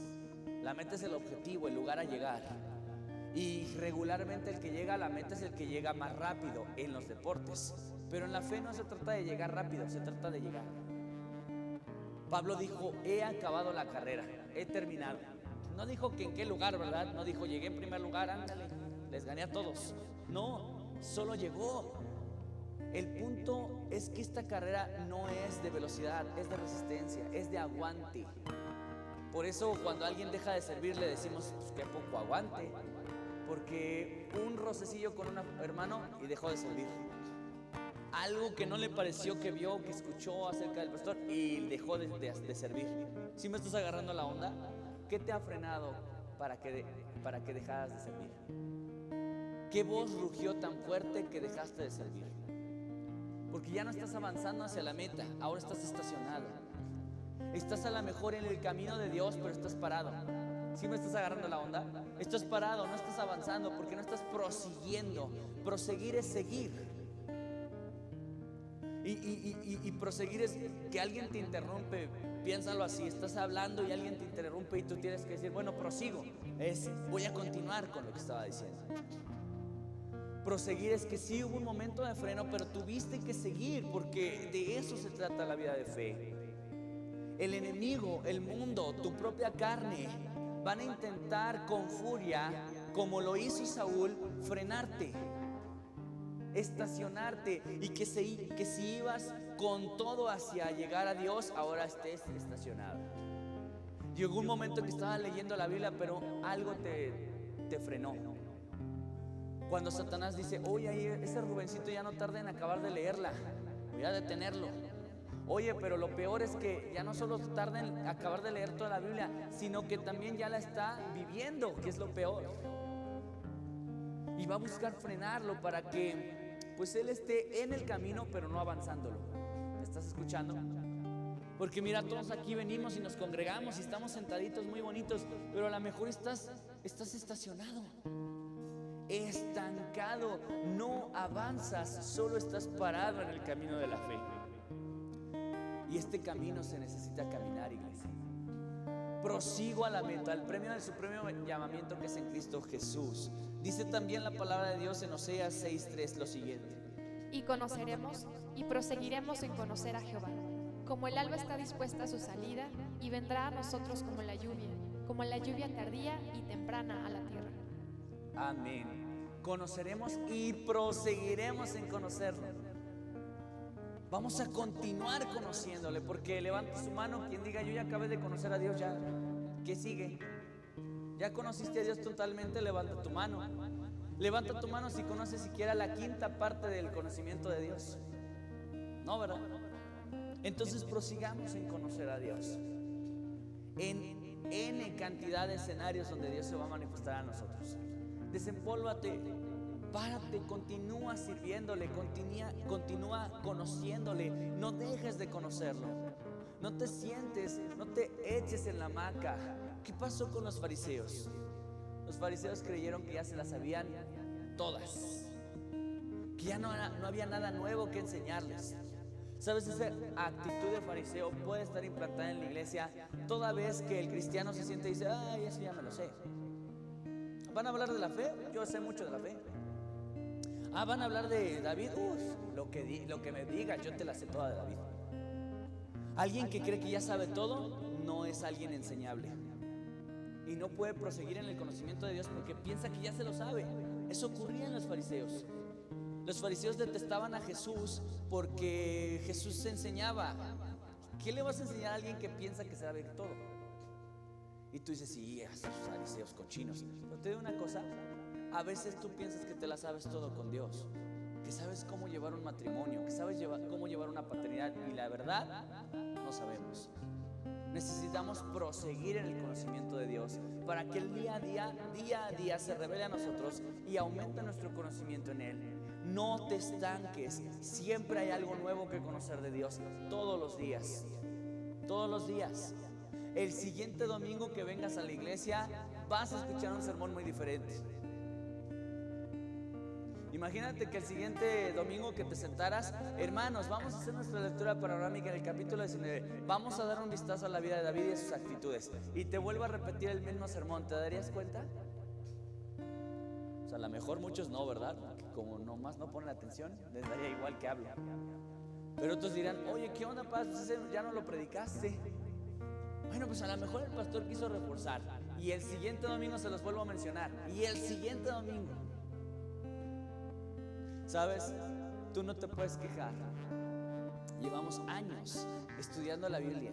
La meta es el objetivo, el lugar a llegar. Y regularmente el que llega a la meta es el que llega más rápido en los deportes. Pero en la fe no se trata de llegar rápido, se trata de llegar. Pablo dijo, he acabado la carrera, he terminado. No dijo que en qué lugar, ¿verdad? No dijo, llegué en primer lugar, ándale, les gané a todos. No, solo llegó. El punto es que esta carrera no es de velocidad, es de resistencia, es de aguante. Por eso cuando alguien deja de servir le decimos, pues qué poco aguante. Porque un rocecillo con un hermano y dejó de servir. Algo que no le pareció, que vio, que escuchó acerca del pastor y dejó de servir. ¿Sí me estás agarrando la onda? ¿Qué te ha frenado para que dejaras de servir? ¿Qué voz rugió tan fuerte que dejaste de servir? Porque ya no estás avanzando hacia la meta, ahora estás estacionado. Estás a lo mejor en el camino de Dios, pero estás parado. ¿Sí me estás agarrando la onda? Estás parado, no estás avanzando porque no estás prosiguiendo. Proseguir es seguir. Y proseguir es que alguien te interrumpe. Piénsalo así, estás hablando y alguien te interrumpe y tú tienes que decir, bueno, prosigo. Voy a continuar con lo que estaba diciendo. Proseguir es que sí hubo un momento de freno, pero tuviste que seguir, porque de eso se trata la vida de fe. El enemigo, el mundo, tu propia carne van a intentar con furia, como lo hizo Saúl, frenarte, estacionarte, y que si ibas con todo hacia llegar a Dios, ahora estés estacionado. Llegó un momento que estaba leyendo la Biblia, pero algo te frenó. Cuando Satanás dice, oye, ese Rubencito ya no tarda en acabar de leerla, voy a detenerlo. Oye, pero lo peor es que ya no solo tarda en acabar de leer toda la Biblia, sino que también ya la está viviendo, que es lo peor. Y va a buscar frenarlo para que pues él esté en el camino, pero no avanzándolo. ¿Me estás escuchando? Porque mira, todos aquí venimos y nos congregamos y estamos sentaditos muy bonitos, pero a lo mejor estás estacionado, estancado, no avanzas, solo estás parado en el camino de la fe. Y este camino se necesita caminar, iglesia. Prosigo a la meta, al premio del supremo llamamiento que es en Cristo Jesús. Dice también la palabra de Dios en Oseas 6:3 lo siguiente: y conoceremos y proseguiremos en conocer a Jehová, como el alba está dispuesta a su salida, y vendrá a nosotros como la lluvia tardía y temprana a la tierra. Amén. Conoceremos y proseguiremos en conocerlo. Vamos a continuar conociéndole, porque levanta su mano quien diga, yo ya acabé de conocer a Dios, ya. ¿Qué sigue? ¿Ya conociste a Dios totalmente? Levanta tu mano. Levanta tu mano si conoces siquiera la quinta parte del conocimiento de Dios. No, ¿verdad? Entonces prosigamos en conocer a Dios. En N cantidad de escenarios donde Dios se va a manifestar a nosotros. Desempólvate, párate, continúa sirviéndole, continúa conociéndole, no dejes de conocerlo. No te sientes, no te eches en la hamaca. ¿Qué pasó con los fariseos? Los fariseos creyeron que ya se las sabían todas, que que ya no había nada nuevo que enseñarles. ¿Sabes? Esa actitud de fariseo puede estar implantada en la iglesia toda vez que el cristiano se siente y dice, ay, eso ya me lo sé. ¿Van a hablar de la fe? Yo sé mucho de la fe. ¿Van a hablar de David? Lo que me digas, yo te la sé toda de David. Alguien que cree que ya sabe todo no es alguien enseñable y no puede proseguir en el conocimiento de Dios porque piensa que ya se lo sabe. Eso ocurría en los fariseos. Los fariseos detestaban a Jesús porque Jesús enseñaba. ¿Qué le vas a enseñar a alguien que piensa que sabe todo? Y tú dices, sí, esos fariseos cochinos. Pero te digo una cosa, a veces tú piensas que te la sabes todo con Dios, que sabes cómo llevar un matrimonio, que sabes cómo llevar una paternidad, y la verdad, no sabemos. Necesitamos proseguir en el conocimiento de Dios para que el día a día se revele a nosotros y aumente nuestro conocimiento en Él. No te estanques, siempre hay algo nuevo que conocer de Dios, todos los días. Todos los días. El siguiente domingo que vengas a la iglesia vas a escuchar un sermón muy diferente. Imagínate que el siguiente domingo que te sentaras, hermanos, vamos a hacer nuestra lectura panorámica en el capítulo 19. Vamos a dar un vistazo a la vida de David y a sus actitudes. Y te vuelvo a repetir el mismo sermón, ¿te darías cuenta? O sea, a lo mejor muchos no, ¿verdad? Porque como nomás no ponen atención, les daría igual que hable. Pero otros dirán, oye, ¿qué onda, pastor? Ya no lo predicaste. Bueno, pues a lo mejor el pastor quiso reforzar. Y el siguiente domingo se los vuelvo a mencionar. Y el siguiente domingo. ¿Sabes? Tú no te puedes quejar. Llevamos años estudiando la Biblia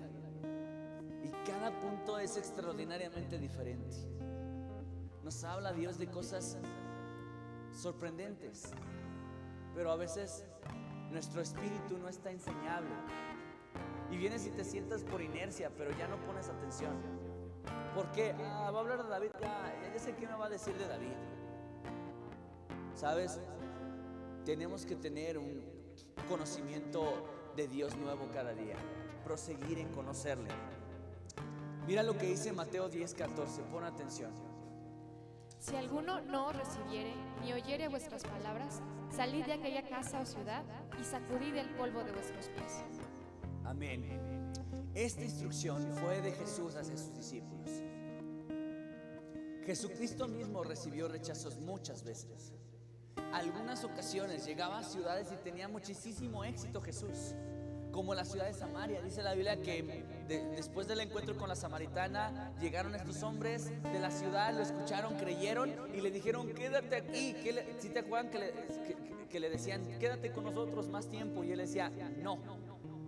y cada punto es extraordinariamente diferente. Nos habla Dios de cosas sorprendentes, pero a veces nuestro espíritu no está enseñable y vienes y te sientas por inercia, pero ya no pones atención. ¿Por qué? Va a hablar de David, ya sé qué me va a decir de David. ¿Sabes? Tenemos que tener un conocimiento de Dios nuevo cada día, proseguir en conocerle. Mira lo que dice Mateo 10:14, pon atención. Si alguno no os recibiere ni oyere vuestras palabras, salid de aquella casa o ciudad y sacudid el polvo de vuestros pies. Amén. Esta instrucción fue de Jesús hacia sus discípulos. Jesucristo mismo recibió rechazos muchas veces. Algunas ocasiones llegaba a ciudades y tenía muchísimo éxito Jesús, como la ciudad de Samaria. Dice la Biblia que después del encuentro con la samaritana, llegaron estos hombres de la ciudad, lo escucharon, creyeron y le dijeron, quédate aquí. ¿Sí te acuerdan que le decían, quédate con nosotros más tiempo? Y él decía, no.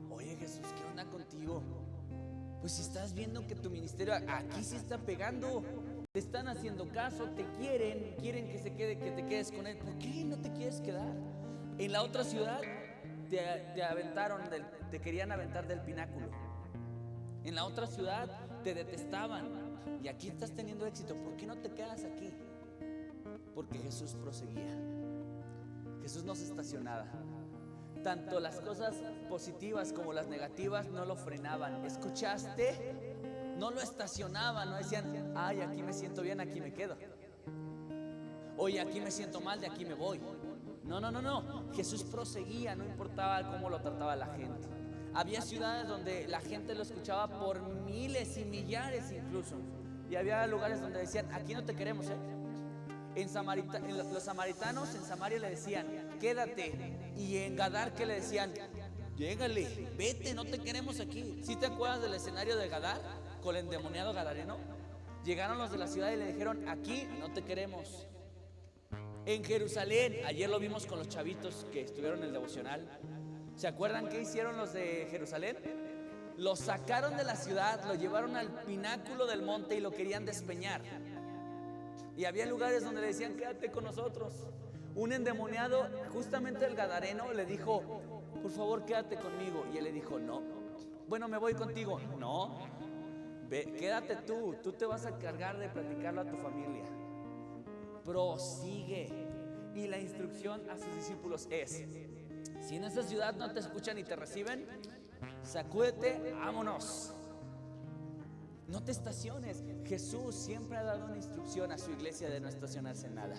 Oye Jesús, ¿qué onda contigo? Pues si estás viendo que tu ministerio aquí sí está pegando, te están haciendo caso, te quieren que te quedes con él. ¿Por qué no te quieres quedar? En la otra ciudad te querían aventar del pináculo. En la otra ciudad te detestaban. Y aquí estás teniendo éxito. ¿Por qué no te quedas aquí? Porque Jesús proseguía. Jesús no se estacionaba. Tanto las cosas positivas como las negativas no lo frenaban. ¿Escuchaste? No lo estacionaban, no decían, ay, aquí me siento bien, aquí me quedo. Oye, aquí me siento mal, de aquí me voy. No. Jesús proseguía, no importaba cómo lo trataba la gente. Había ciudades donde la gente lo escuchaba por miles y millares incluso. Y había lugares donde decían, aquí no te queremos, los samaritanos en Samaria le decían, quédate. Y en Gadar, ¿qué le decían? Llégale, vete, no te queremos aquí. ¿Sí te acuerdas del escenario de Gadar con el endemoniado gadareno? Llegaron los de la ciudad y le dijeron, aquí no te queremos. En Jerusalén, ayer lo vimos con los chavitos que estuvieron en el devocional. ¿Se acuerdan qué hicieron los de Jerusalén? Lo sacaron de la ciudad, lo llevaron al pináculo del monte y lo querían despeñar. Y había lugares donde le decían, quédate con nosotros. Un endemoniado, justamente el gadareno, le dijo, por favor, quédate conmigo. Y él le dijo, no. Bueno, me voy contigo. No, quédate tú te vas a encargar de platicarlo a tu familia. Prosigue. Y la instrucción a sus discípulos es, si en esa ciudad no te escuchan y te reciben, sacúdete, vámonos. No te estaciones. Jesús siempre ha dado una instrucción a su iglesia de no estacionarse en nada.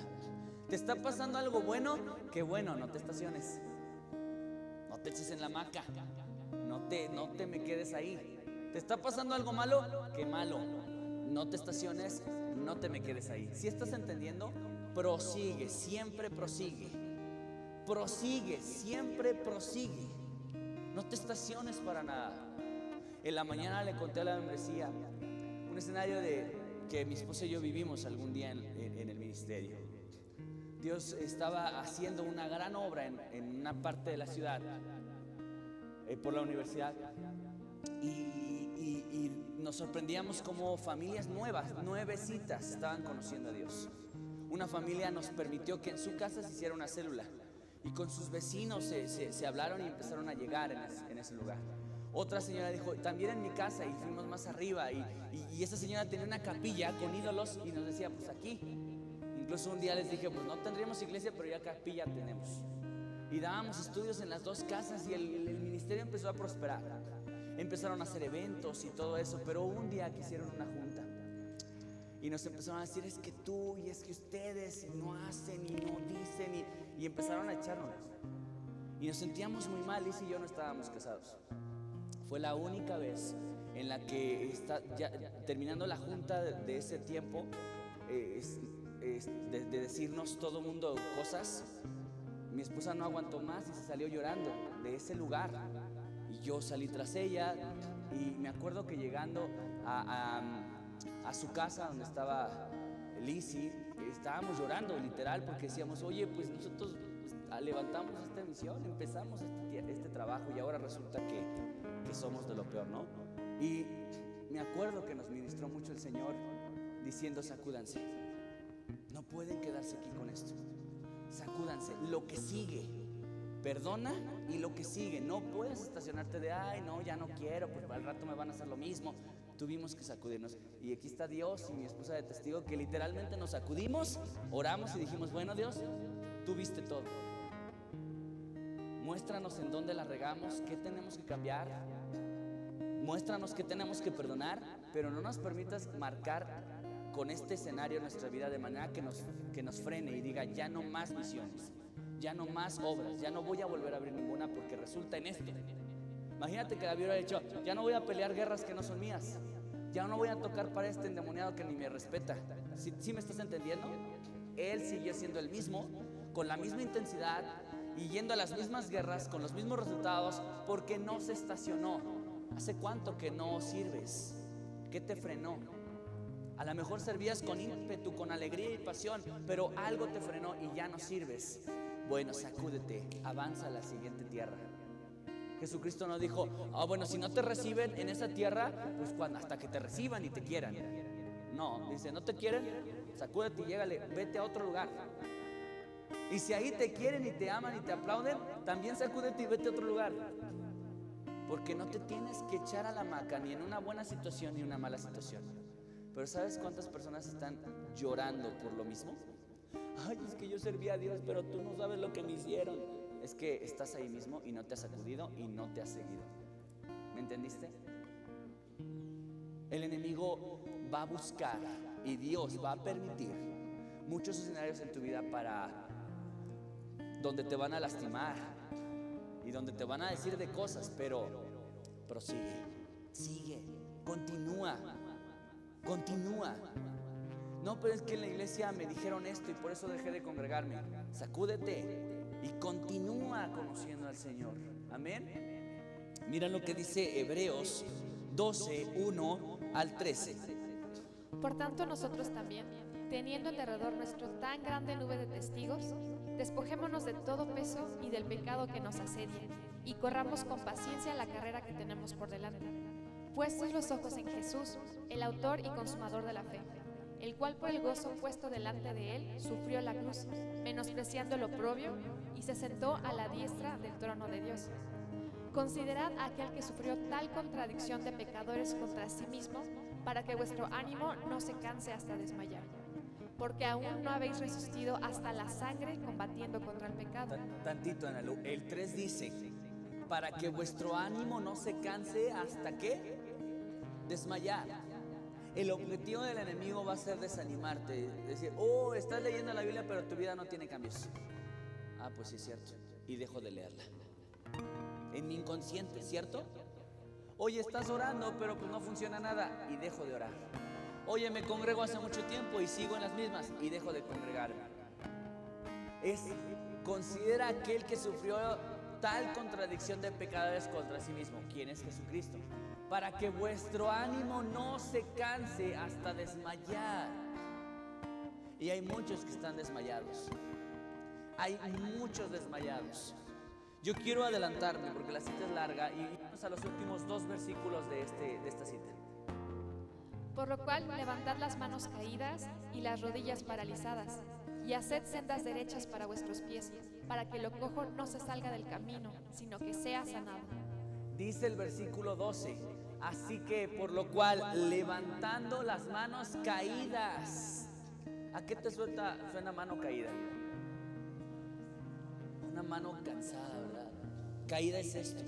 ¿Te está pasando algo bueno? Qué bueno, no te estaciones. No te eches en la hamaca. No te me quedes ahí. ¿Te está pasando algo malo? Qué malo. No te estaciones, no te me quedes ahí. ¿Sí estás entendiendo? Prosigue, siempre prosigue. Prosigue, siempre prosigue. No te estaciones para nada. En la mañana le conté a la membresía un escenario que mi esposa y yo vivimos algún día en el ministerio. Dios estaba haciendo una gran obra en una parte de la ciudad, por la universidad, y nos sorprendíamos como familias nuevecitas estaban conociendo a Dios. Una familia nos permitió que en su casa se hiciera una célula, y con sus vecinos se hablaron y empezaron a llegar en ese lugar. Otra señora dijo, también en mi casa, y fuimos más arriba, y esa señora tenía una capilla con ídolos y nos decía, pues aquí. Incluso un día les dije, pues no tendríamos iglesia, pero ya capilla tenemos. Y dábamos estudios en las dos casas, y el ministerio empezó a prosperar. Empezaron a hacer eventos y todo eso, pero un día quisieron una junta y nos empezaron a decir, es que tú y es que ustedes no hacen y no dicen, y empezaron a echarnos. Y nos sentíamos muy mal. Liz y yo no estábamos casados. Fue la única vez en la que ya terminando la junta de ese tiempo, de decirnos todo mundo cosas, mi esposa no aguantó más y se salió llorando de ese lugar, y yo salí tras ella. Y me acuerdo que llegando a su casa donde estaba Lizzie, estábamos llorando literal, porque decíamos, oye, pues nosotros levantamos esta misión, empezamos este trabajo, y ahora resulta que somos de lo peor, ¿no? Y me acuerdo que nos ministró mucho el Señor diciendo, sacúdanse, no pueden quedarse aquí con esto, sacúdanse, lo que sigue, perdona, y lo que sigue. No puedes estacionarte de, ay no, ya no quiero, pues al rato me van a hacer lo mismo. Tuvimos que sacudirnos, y aquí está Dios y mi esposa de testigo, que literalmente nos sacudimos, oramos y dijimos, bueno Dios, tú viste todo, muéstranos en dónde la regamos, qué tenemos que cambiar, muéstranos qué tenemos que perdonar, pero no nos permitas marcar con este escenario nuestra vida de manera que nos frene y diga, ya no más misiones, ya no más obras, ya no voy a volver a abrir ninguna porque resulta en esto. Imagínate que David hubiera dicho, ya no voy a pelear guerras que no son mías, ya no voy a tocar para este endemoniado que ni me respeta. ¿Sí me estás entendiendo? Él siguió siendo el mismo, con la misma intensidad y yendo a las mismas guerras con los mismos resultados, porque no se estacionó. ¿Hace cuánto que no sirves? ¿Qué te frenó? A lo mejor servías con ímpetu, con alegría y pasión, pero algo te frenó y ya no sirves. Bueno, sacúdete, avanza a la siguiente tierra. Jesucristo no dijo, bueno, si no te reciben en esa tierra, pues hasta que te reciban y te quieran. No, dice, ¿no te quieren? Sacúdete y llégale, vete a otro lugar. Y si ahí te quieren y te aman y te aplauden, también sacúdete y vete a otro lugar. Porque no te tienes que echar a la hamaca ni en una buena situación ni en una mala situación. Pero ¿sabes cuántas personas están llorando por lo mismo? Ay, es que yo serví a Dios, pero tú no sabes lo que me hicieron. Es que estás ahí mismo y no te has sacudido y no te has seguido. ¿Me entendiste? El enemigo va a buscar y Dios va a permitir muchos escenarios en tu vida donde te van a lastimar y donde te van a decir de cosas, pero prosigue, sigue, continúa. No, pero es que en la iglesia me dijeron esto y por eso dejé de congregarme. Sacúdete y continúa conociendo al Señor. Amén. Mira lo que dice Hebreos 12, 1 al 13. Por tanto, nosotros también, teniendo en derredor nuestro tan grande nube de testigos, despojémonos de todo peso y del pecado que nos asedia, y corramos con paciencia la carrera que tenemos por delante, puestos los ojos en Jesús, el autor y consumador de la fe, el cual por el gozo puesto delante de él sufrió la cruz, menospreciando el oprobio, y se sentó a la diestra del trono de Dios. Considerad a aquel que sufrió tal contradicción de pecadores contra sí mismo, para que vuestro ánimo no se canse hasta desmayar. Porque aún no habéis resistido hasta la sangre combatiendo contra el pecado. Tantito, Analu. El 3 dice, para que vuestro ánimo no se canse hasta ¿qué? Desmayar. El objetivo del enemigo va a ser desanimarte, decir, oh, estás leyendo la Biblia pero tu vida no tiene cambios. Ah, pues sí es cierto, y dejo de leerla. En mi inconsciente, ¿cierto? Oye, estás orando pero pues no funciona nada y dejo de orar. Oye, me congrego hace mucho tiempo y sigo en las mismas y dejo de congregarme. Considera aquel que sufrió tal contradicción de pecadores contra sí mismo. ¿Quién es Jesucristo? Para que vuestro ánimo no se canse hasta desmayar. Y hay muchos que están desmayados. Hay muchos desmayados. Yo quiero adelantarme porque la cita es larga y vamos a los últimos 2 versículos de esta cita. Por lo cual, levantad las manos caídas y las rodillas paralizadas, y haced sendas derechas para vuestros pies, para que lo cojo no se salga del camino, sino que sea sanado. Dice el versículo 12, así que por lo cual, levantando las manos caídas. ¿A qué te suena mano caída? Una mano cansada, ¿verdad? Caída es esto.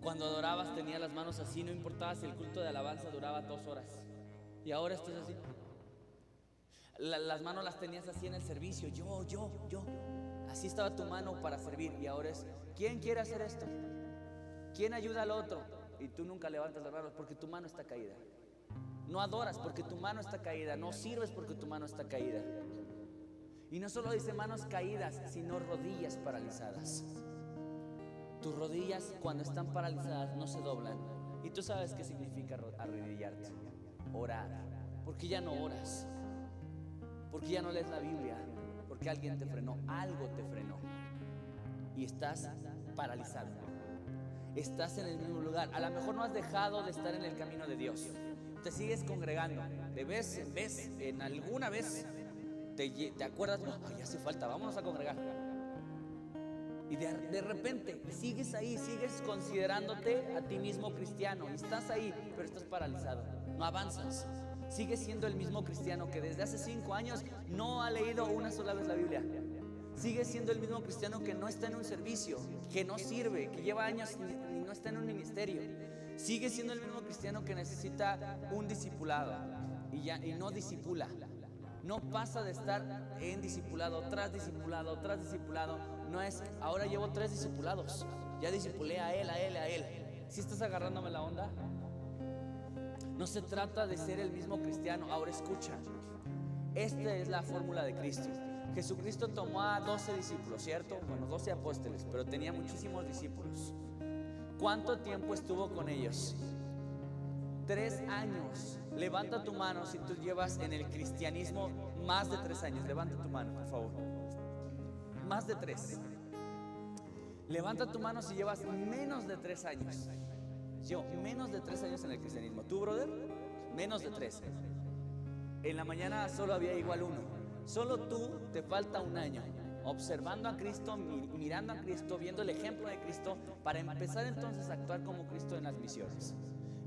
Cuando adorabas tenías las manos así, no importaba si el culto de alabanza duraba 2 horas. Y ahora estás así. Las manos las tenías así en el servicio, yo. Así estaba tu mano para servir. Y ahora es, ¿quién quiere hacer esto? ¿Quién ayuda al otro? Y tú nunca levantas las manos porque tu mano está caída. No adoras porque tu mano está caída. No sirves porque tu mano está caída. Y no solo dice manos caídas, sino rodillas paralizadas. Tus rodillas cuando están paralizadas no se doblan. Y tú sabes qué significa arrodillarte. Orar. Porque ya no oras. Porque ya no lees la Biblia. Porque alguien te frenó. Algo te frenó. Y estás paralizado. Estás en el mismo lugar. A lo mejor no has dejado de estar en el camino de Dios. Te sigues congregando. De vez en vez, en alguna vez te acuerdas, no, ya hace falta, vámonos a congregar. Y de repente sigues ahí, sigues considerándote a ti mismo cristiano. Y estás ahí, pero estás paralizado. No avanzas. Sigues siendo el mismo cristiano que desde hace 5 años no ha leído una sola vez la Biblia. Sigues siendo el mismo cristiano que no está en un servicio, que no sirve, que lleva años y no está en un ministerio. Sigues siendo el mismo cristiano que necesita un discipulado y no discipula. No pasa de estar en discipulado tras discipulado tras discipulado. No es, ahora llevo 3 discipulados. Ya discipulé a él. ¿Sí estás agarrándome la onda? No se trata de ser el mismo cristiano. Ahora escucha. Esta es la fórmula de Cristo. Jesucristo tomó a 12 discípulos, ¿cierto? Bueno, 12 apóstoles, pero tenía muchísimos discípulos. ¿Cuánto tiempo estuvo con ellos? 3 años. Levanta tu mano si tú llevas en el cristianismo más de 3 años. Levanta tu mano, por favor. Más de 3. Levanta tu mano si llevas menos de 3 años. Yo, menos de 3 años en el cristianismo. ¿Tú, brother? Menos de 3. En la mañana solo había igual 1. Solo tú te falta 1 año. Observando a Cristo, mirando a Cristo, viendo el ejemplo de Cristo, para empezar entonces a actuar como Cristo en las misiones.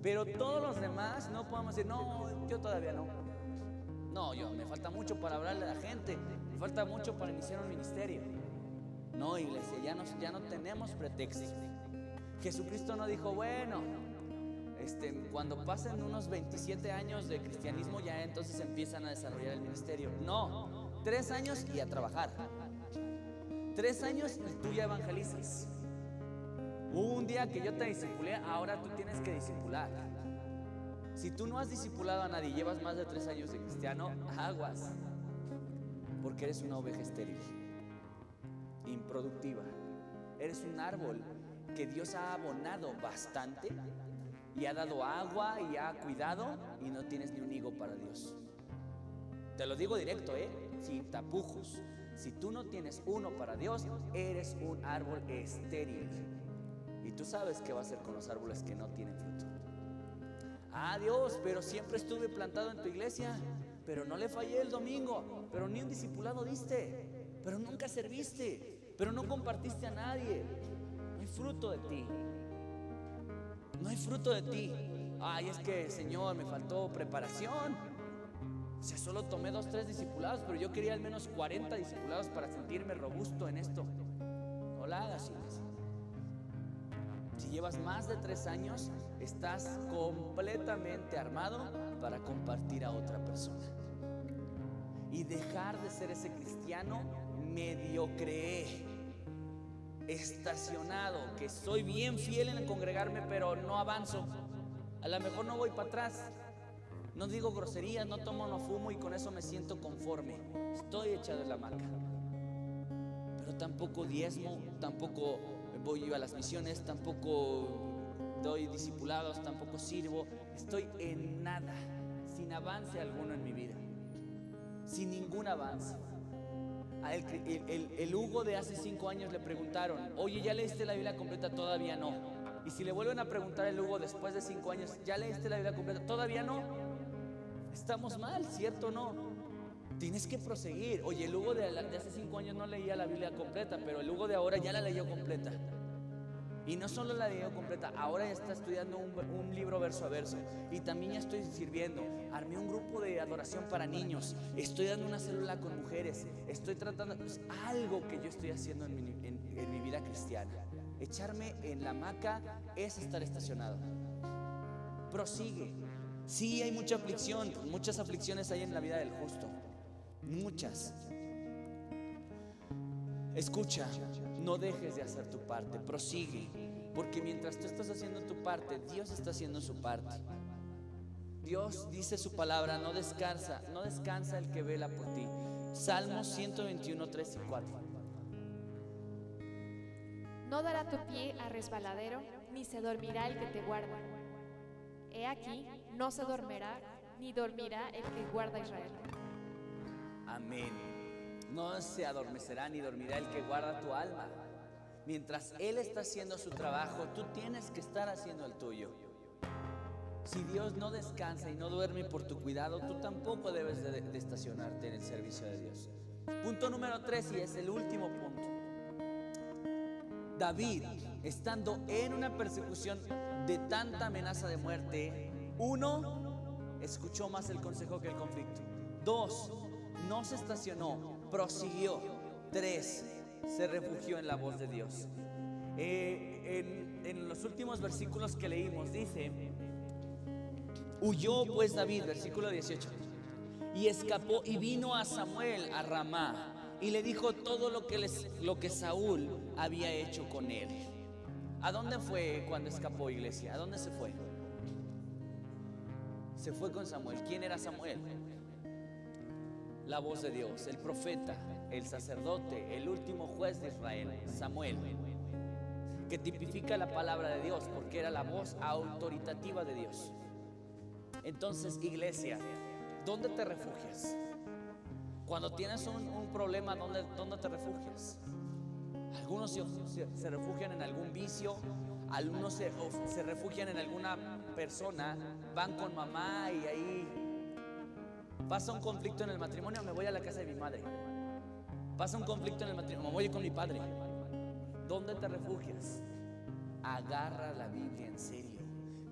Pero todos los demás no podemos decir, no, yo todavía no. No, me falta mucho para hablarle a la gente, me falta mucho para iniciar un ministerio. No, iglesia, ya no tenemos pretexto. Jesucristo no dijo, bueno, cuando pasen unos 27 años de cristianismo ya entonces empiezan a desarrollar el ministerio. No, 3 años y a trabajar. 3 años y tú ya evangelizas. Hubo un día que yo te discipulé, ahora tú tienes que discipular. Si tú no has discipulado a nadie y llevas más de 3 años de cristiano, aguas. Porque eres una oveja estéril, improductiva. Eres un árbol que Dios ha abonado bastante y ha dado agua y ha cuidado y no tienes ni un higo para Dios. Te lo digo directo, sin tapujos. Si tú no tienes uno para Dios, eres un árbol estéril. Y tú sabes qué va a hacer con los árboles que no tienen fruto. Ah, Dios, pero siempre estuve plantado en tu iglesia, pero no le fallé el domingo, pero ni un discipulado diste, pero nunca serviste, pero no compartiste a nadie. No hay fruto de ti. No hay fruto de ti. Ay, es que, Señor, me faltó preparación. O sea, solo tomé 2, 3 discipulados, pero yo quería al menos 40 discipulados para sentirme robusto en esto. No la hagas, iglesia. Si llevas más de 3 años, estás completamente armado para compartir a otra persona. Y dejar de ser ese cristiano mediocre, estacionado, que soy bien fiel en congregarme, pero no avanzo. A lo mejor no voy para atrás. No digo groserías, no tomo, no fumo y con eso me siento conforme. Estoy echado en la hamaca. Pero tampoco diezmo, tampoco voy a las misiones, tampoco doy discipulados, tampoco sirvo. Estoy en nada, sin avance alguno en mi vida, sin ningún avance. A el Hugo de hace 5 años le preguntaron: oye, ¿ya leíste la Biblia completa? Todavía no. Y si le vuelven a preguntar al Hugo después de 5 años: ¿ya leíste la Biblia completa? Todavía no. Estamos mal, ¿cierto o no? Tienes que proseguir. Oye, el Hugo de hace 5 años no leía la Biblia completa, pero el Hugo de ahora ya la leyó completa. Y no solo la leyó completa, ahora ya está estudiando un libro verso a verso. Y también ya estoy sirviendo. Armé un grupo de adoración para niños. Estoy dando una célula con mujeres. Estoy tratando, pues, algo que yo estoy haciendo en mi vida cristiana. Echarme en la hamaca es estar estacionado. Prosigue. Sí, hay mucha aflicción, muchas aflicciones hay en la vida del justo, muchas. Escucha, no dejes de hacer tu parte, prosigue, porque mientras tú estás haciendo tu parte, Dios está haciendo su parte. Dios dice su palabra, no descansa el que vela por ti. Salmos 121, 3 y 4. No dará tu pie a resbaladero, ni se dormirá el que te guarda. He aquí, no se dormirá, ni dormirá el que guarda a Israel. Amén. No se adormecerá ni dormirá el que guarda tu alma. Mientras Él está haciendo su trabajo, tú tienes que estar haciendo el tuyo. Si Dios no descansa y no duerme por tu cuidado, tú tampoco debes de estacionarte en el servicio de Dios. Punto número 3, y es el último punto. David, estando en una persecución de tanta amenaza de muerte, 1, escuchó más el consejo que el conflicto. 2, no se estacionó, prosiguió. 3, se refugió en la voz de Dios. En los últimos versículos que leímos dice: huyó pues David, versículo 18, y escapó y vino a Samuel a Ramá, y le dijo todo lo que Saúl había hecho con él. ¿A dónde fue cuando escapó, iglesia? ¿A dónde se fue? Se fue con Samuel. ¿Quién era Samuel? La voz de Dios, el profeta, el sacerdote, el último juez de Israel, Samuel, que tipifica la palabra de Dios porque era la voz autoritativa de Dios. Entonces, iglesia, ¿dónde te refugias? Cuando tienes un problema, ¿dónde te refugias? Algunos se refugian en algún vicio, algunos se refugian en alguna persona, van con mamá y ahí pasa un conflicto en el matrimonio, me voy a la casa de mi madre. Pasa un conflicto en el matrimonio, me voy con mi padre. ¿Dónde te refugias? Agarra la Biblia en serio,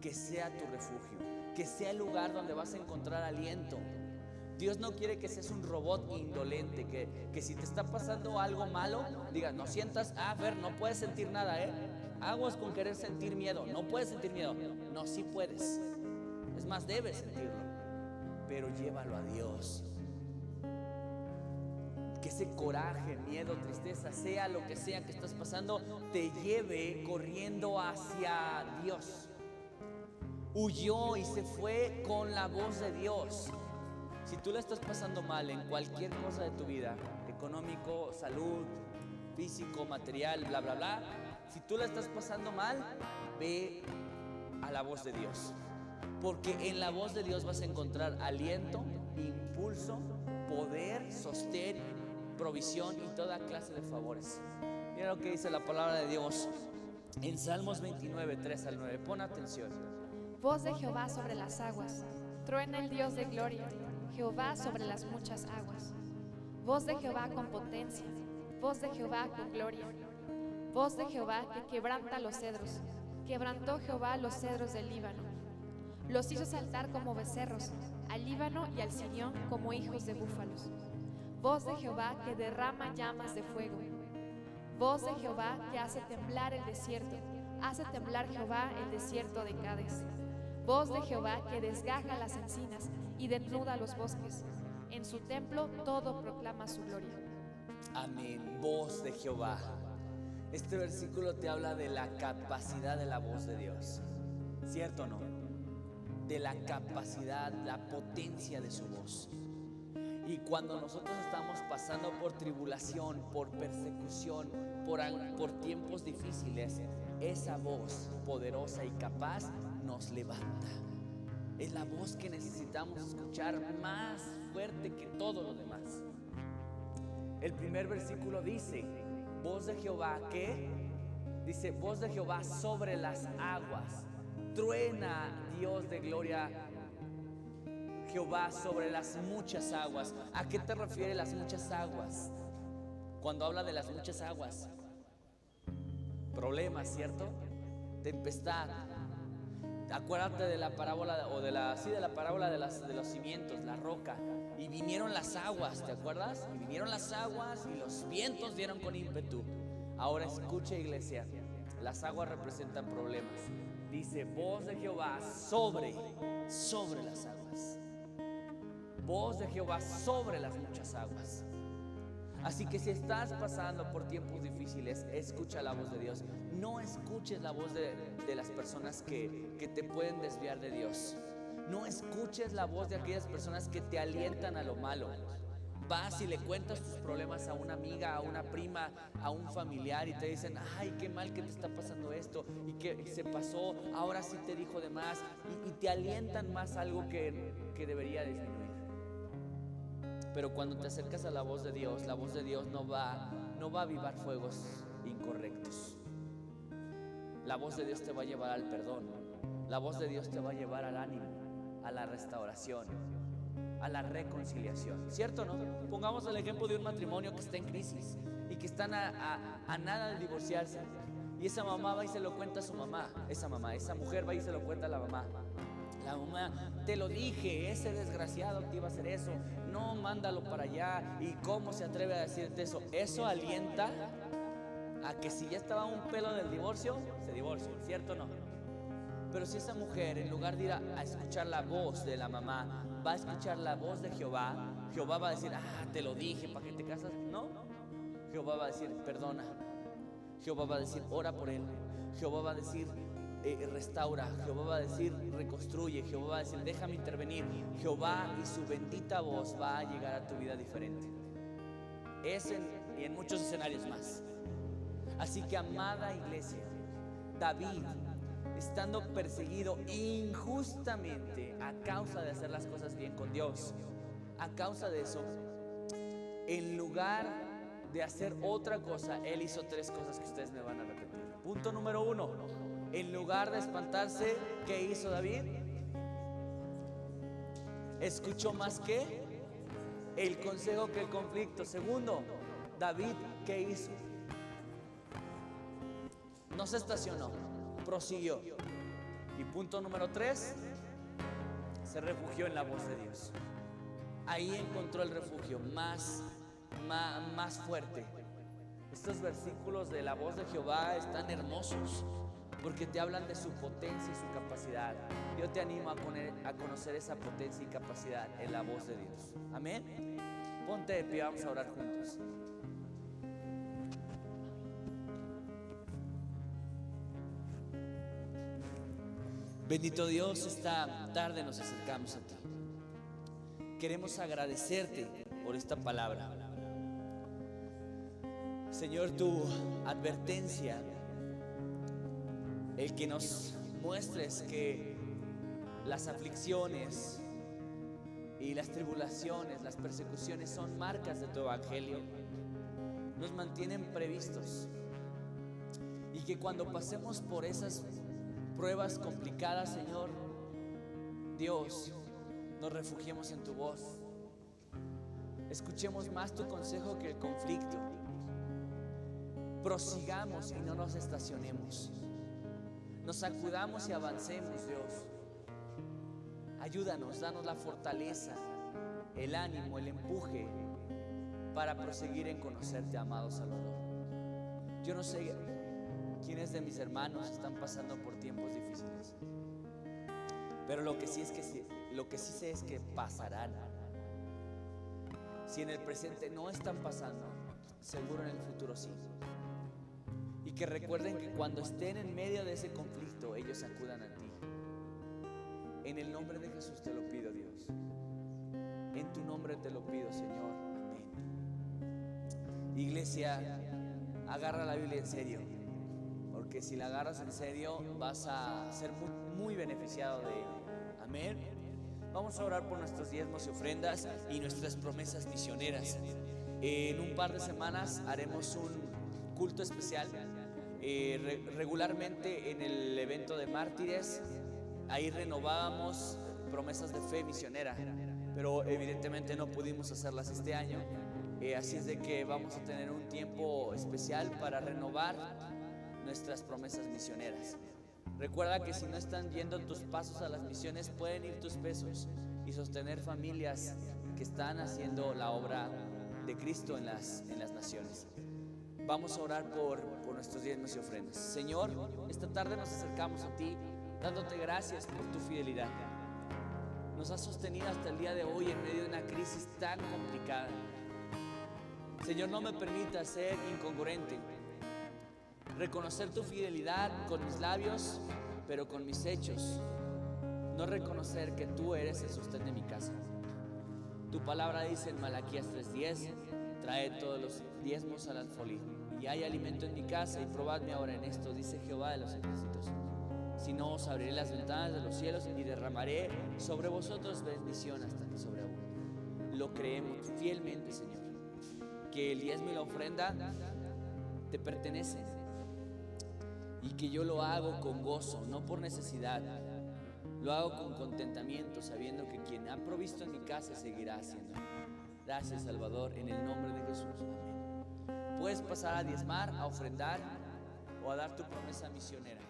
que sea tu refugio, que sea el lugar donde vas a encontrar aliento. Dios no quiere que seas un robot indolente, que si te está pasando algo malo, digas, no sientas, Fer, no puedes sentir nada, aguas con querer sentir miedo, no puedes sentir miedo. No, sí puedes, es más, debes sentirlo, pero llévalo a Dios. Que ese coraje, miedo, tristeza, sea lo que sea que estás pasando, te lleve corriendo hacia Dios. Huyó y se fue con la voz de Dios. Si tú la estás pasando mal en cualquier cosa de tu vida, económico, salud, físico, material, bla, bla, bla, si tú la estás pasando mal, ve a la voz de Dios. Porque en la voz de Dios vas a encontrar aliento, impulso, poder, sostén, provisión y toda clase de favores. Mira lo que dice la palabra de Dios en Salmos 29, 3 al 9. Pon atención. Voz de Jehová sobre las aguas, truena el Dios de gloria, Jehová sobre las muchas aguas. Voz de Jehová con potencia, voz de Jehová con gloria. Voz de Jehová que quebranta los cedros, quebrantó Jehová los cedros del Líbano. Los hizo saltar como becerros, al Líbano y al Sirión como hijos de búfalos. Voz de Jehová que derrama llamas de fuego. Voz de Jehová que hace temblar el desierto, Hace temblar Jehová el desierto de Cades. Voz de Jehová que desgaja las encinas y desnuda los bosques. En su templo todo proclama su gloria. Amén. Voz de Jehová. Este versículo te habla de la capacidad de la voz de Dios. ¿Cierto o no? De la capacidad, la potencia de su voz. Y cuando nosotros estamos pasando por tribulación, por persecución, por tiempos difíciles, esa voz poderosa y capaz nos levanta. Es la voz que necesitamos escuchar, más fuerte que todo lo demás. El primer versículo dice: voz de Jehová, ¿qué? Dice: voz de Jehová sobre las aguas. Truena Dios de gloria, Jehová sobre las muchas aguas. ¿A qué te refiere las muchas aguas? Cuando habla de las muchas aguas, problemas, ¿cierto? Tempestad. Acuérdate de la parábola, o de la parábola de los cimientos, la roca. Y vinieron las aguas, ¿te acuerdas? Y vinieron las aguas y los vientos dieron con ímpetu. Ahora escucha, iglesia, las aguas representan problemas. Dice: voz de Jehová sobre las aguas. Voz de Jehová sobre las muchas aguas. Así que si estás pasando por tiempos difíciles, escucha la voz de Dios. No escuches la voz de las personas que te pueden desviar de Dios. No escuches la voz de aquellas personas que te alientan a lo malo. Vas y le cuentas tus problemas a una amiga, a una prima, a un familiar, y te dicen: ay, qué mal que te está pasando esto, y que se pasó, ahora sí te dijo de más, y te alientan más algo que debería disminuir. Pero cuando te acercas a la voz de Dios no va a avivar fuegos incorrectos. La voz de Dios te va a llevar al perdón. La voz de Dios te va a llevar al ánimo, a la restauración, a la reconciliación. ¿Cierto o no? Pongamos el ejemplo de un matrimonio que está en crisis y que están a nada de divorciarse. Y esa mamá va y se lo cuenta a su mamá. Esa mujer va y se lo cuenta a la mamá. La mamá: te lo dije, ese desgraciado te iba a hacer eso, no, mándalo para allá. ¿Y cómo se atreve a decirte eso? Eso alienta a que si ya estaba un pelo del divorcio, se divorcie, ¿cierto o no? Pero si esa mujer, en lugar de ir a escuchar la voz de la mamá, va a escuchar la voz de Jehová, Jehová va a decir: te lo dije, ¿para qué te casas? No, Jehová va a decir: perdona. Jehová va a decir: ora por él. Jehová va a decir: restaura. Jehová va a decir: reconstruye. Jehová va a decir: déjame intervenir. Jehová y su bendita voz va a llegar a tu vida diferente. Y en muchos escenarios más. Así que, amada iglesia, David, estando perseguido injustamente a causa de hacer las cosas bien con Dios, a causa de eso, en lugar de hacer otra cosa, él hizo 3 cosas que ustedes me van a repetir. Punto número 1: en lugar de espantarse, ¿qué hizo David? Escuchó más que el consejo que el conflicto. Segundo, David, ¿qué hizo? No se estacionó, prosiguió. Y punto número 3, se refugió en la voz de Dios. Ahí encontró el refugio más fuerte. Estos versículos de la voz de Jehová están hermosos porque te hablan de su potencia y su capacidad. Yo te animo a conocer esa potencia y capacidad en la voz de Dios. Amén. Ponte de pie, vamos a orar juntos. Bendito Dios, esta tarde nos acercamos a ti. Queremos agradecerte por esta palabra. Señor, tu advertencia, el que nos muestres que las aflicciones y las tribulaciones, las persecuciones son marcas de tu evangelio, nos mantienen previstos, y que cuando pasemos por esas pruebas complicadas, Señor Dios, nos refugiemos en tu voz, escuchemos más tu consejo que el conflicto, prosigamos y no nos estacionemos, nos sacudamos y avancemos, Dios. Ayúdanos, danos la fortaleza, el ánimo, el empuje para proseguir en conocerte, amado Salvador. Yo no sé quiénes de mis hermanos están pasando por tiempos difíciles. Pero lo que sí sé es que pasarán. Si en el presente no están pasando, seguro en el futuro sí. Y que recuerden que cuando estén en medio de ese conflicto, ellos acudan a ti. En el nombre de Jesús te lo pido, Dios. En tu nombre te lo pido, Señor. Amén. Iglesia, agarra la Biblia en serio, porque si la agarras en serio vas a ser muy beneficiado de ella. Amén. Vamos a orar por nuestros diezmos y ofrendas y nuestras promesas misioneras. En un par de semanas haremos un culto especial. Regularmente en el evento de mártires, ahí renovábamos promesas de fe misionera, pero evidentemente no pudimos hacerlas este año. Así es de que vamos a tener un tiempo especial para renovar nuestras promesas misioneras. Recuerda que si no están yendo tus pasos a las misiones, pueden ir tus pesos y sostener familias que están haciendo la obra de Cristo en las naciones. Vamos a orar por nuestros diezmos y ofrendas. Señor, esta tarde nos acercamos a ti dándote gracias por tu fidelidad. Nos has sostenido hasta el día de hoy en medio de una crisis tan complicada. Señor, no me permitas ser incongruente, reconocer tu fidelidad con mis labios, pero con mis hechos no reconocer que tú eres el sostén de mi casa. Tu palabra dice en Malaquías 3:10: trae todos los diezmos al alfolí, y hay alimento en mi casa, y probadme ahora en esto, dice Jehová de los ejércitos. Si no, os abriré las ventanas de los cielos y derramaré sobre vosotros bendición hasta que sobreabunde. Lo creemos fielmente, Señor, que el diezmo y la ofrenda te pertenecen, y que yo lo hago con gozo, no por necesidad. Lo hago con contentamiento, sabiendo que quien ha provisto en mi casa seguirá haciendo. Gracias, Salvador, en el nombre de Jesús. Amén. Puedes pasar a diezmar, a ofrendar o a dar tu promesa misionera.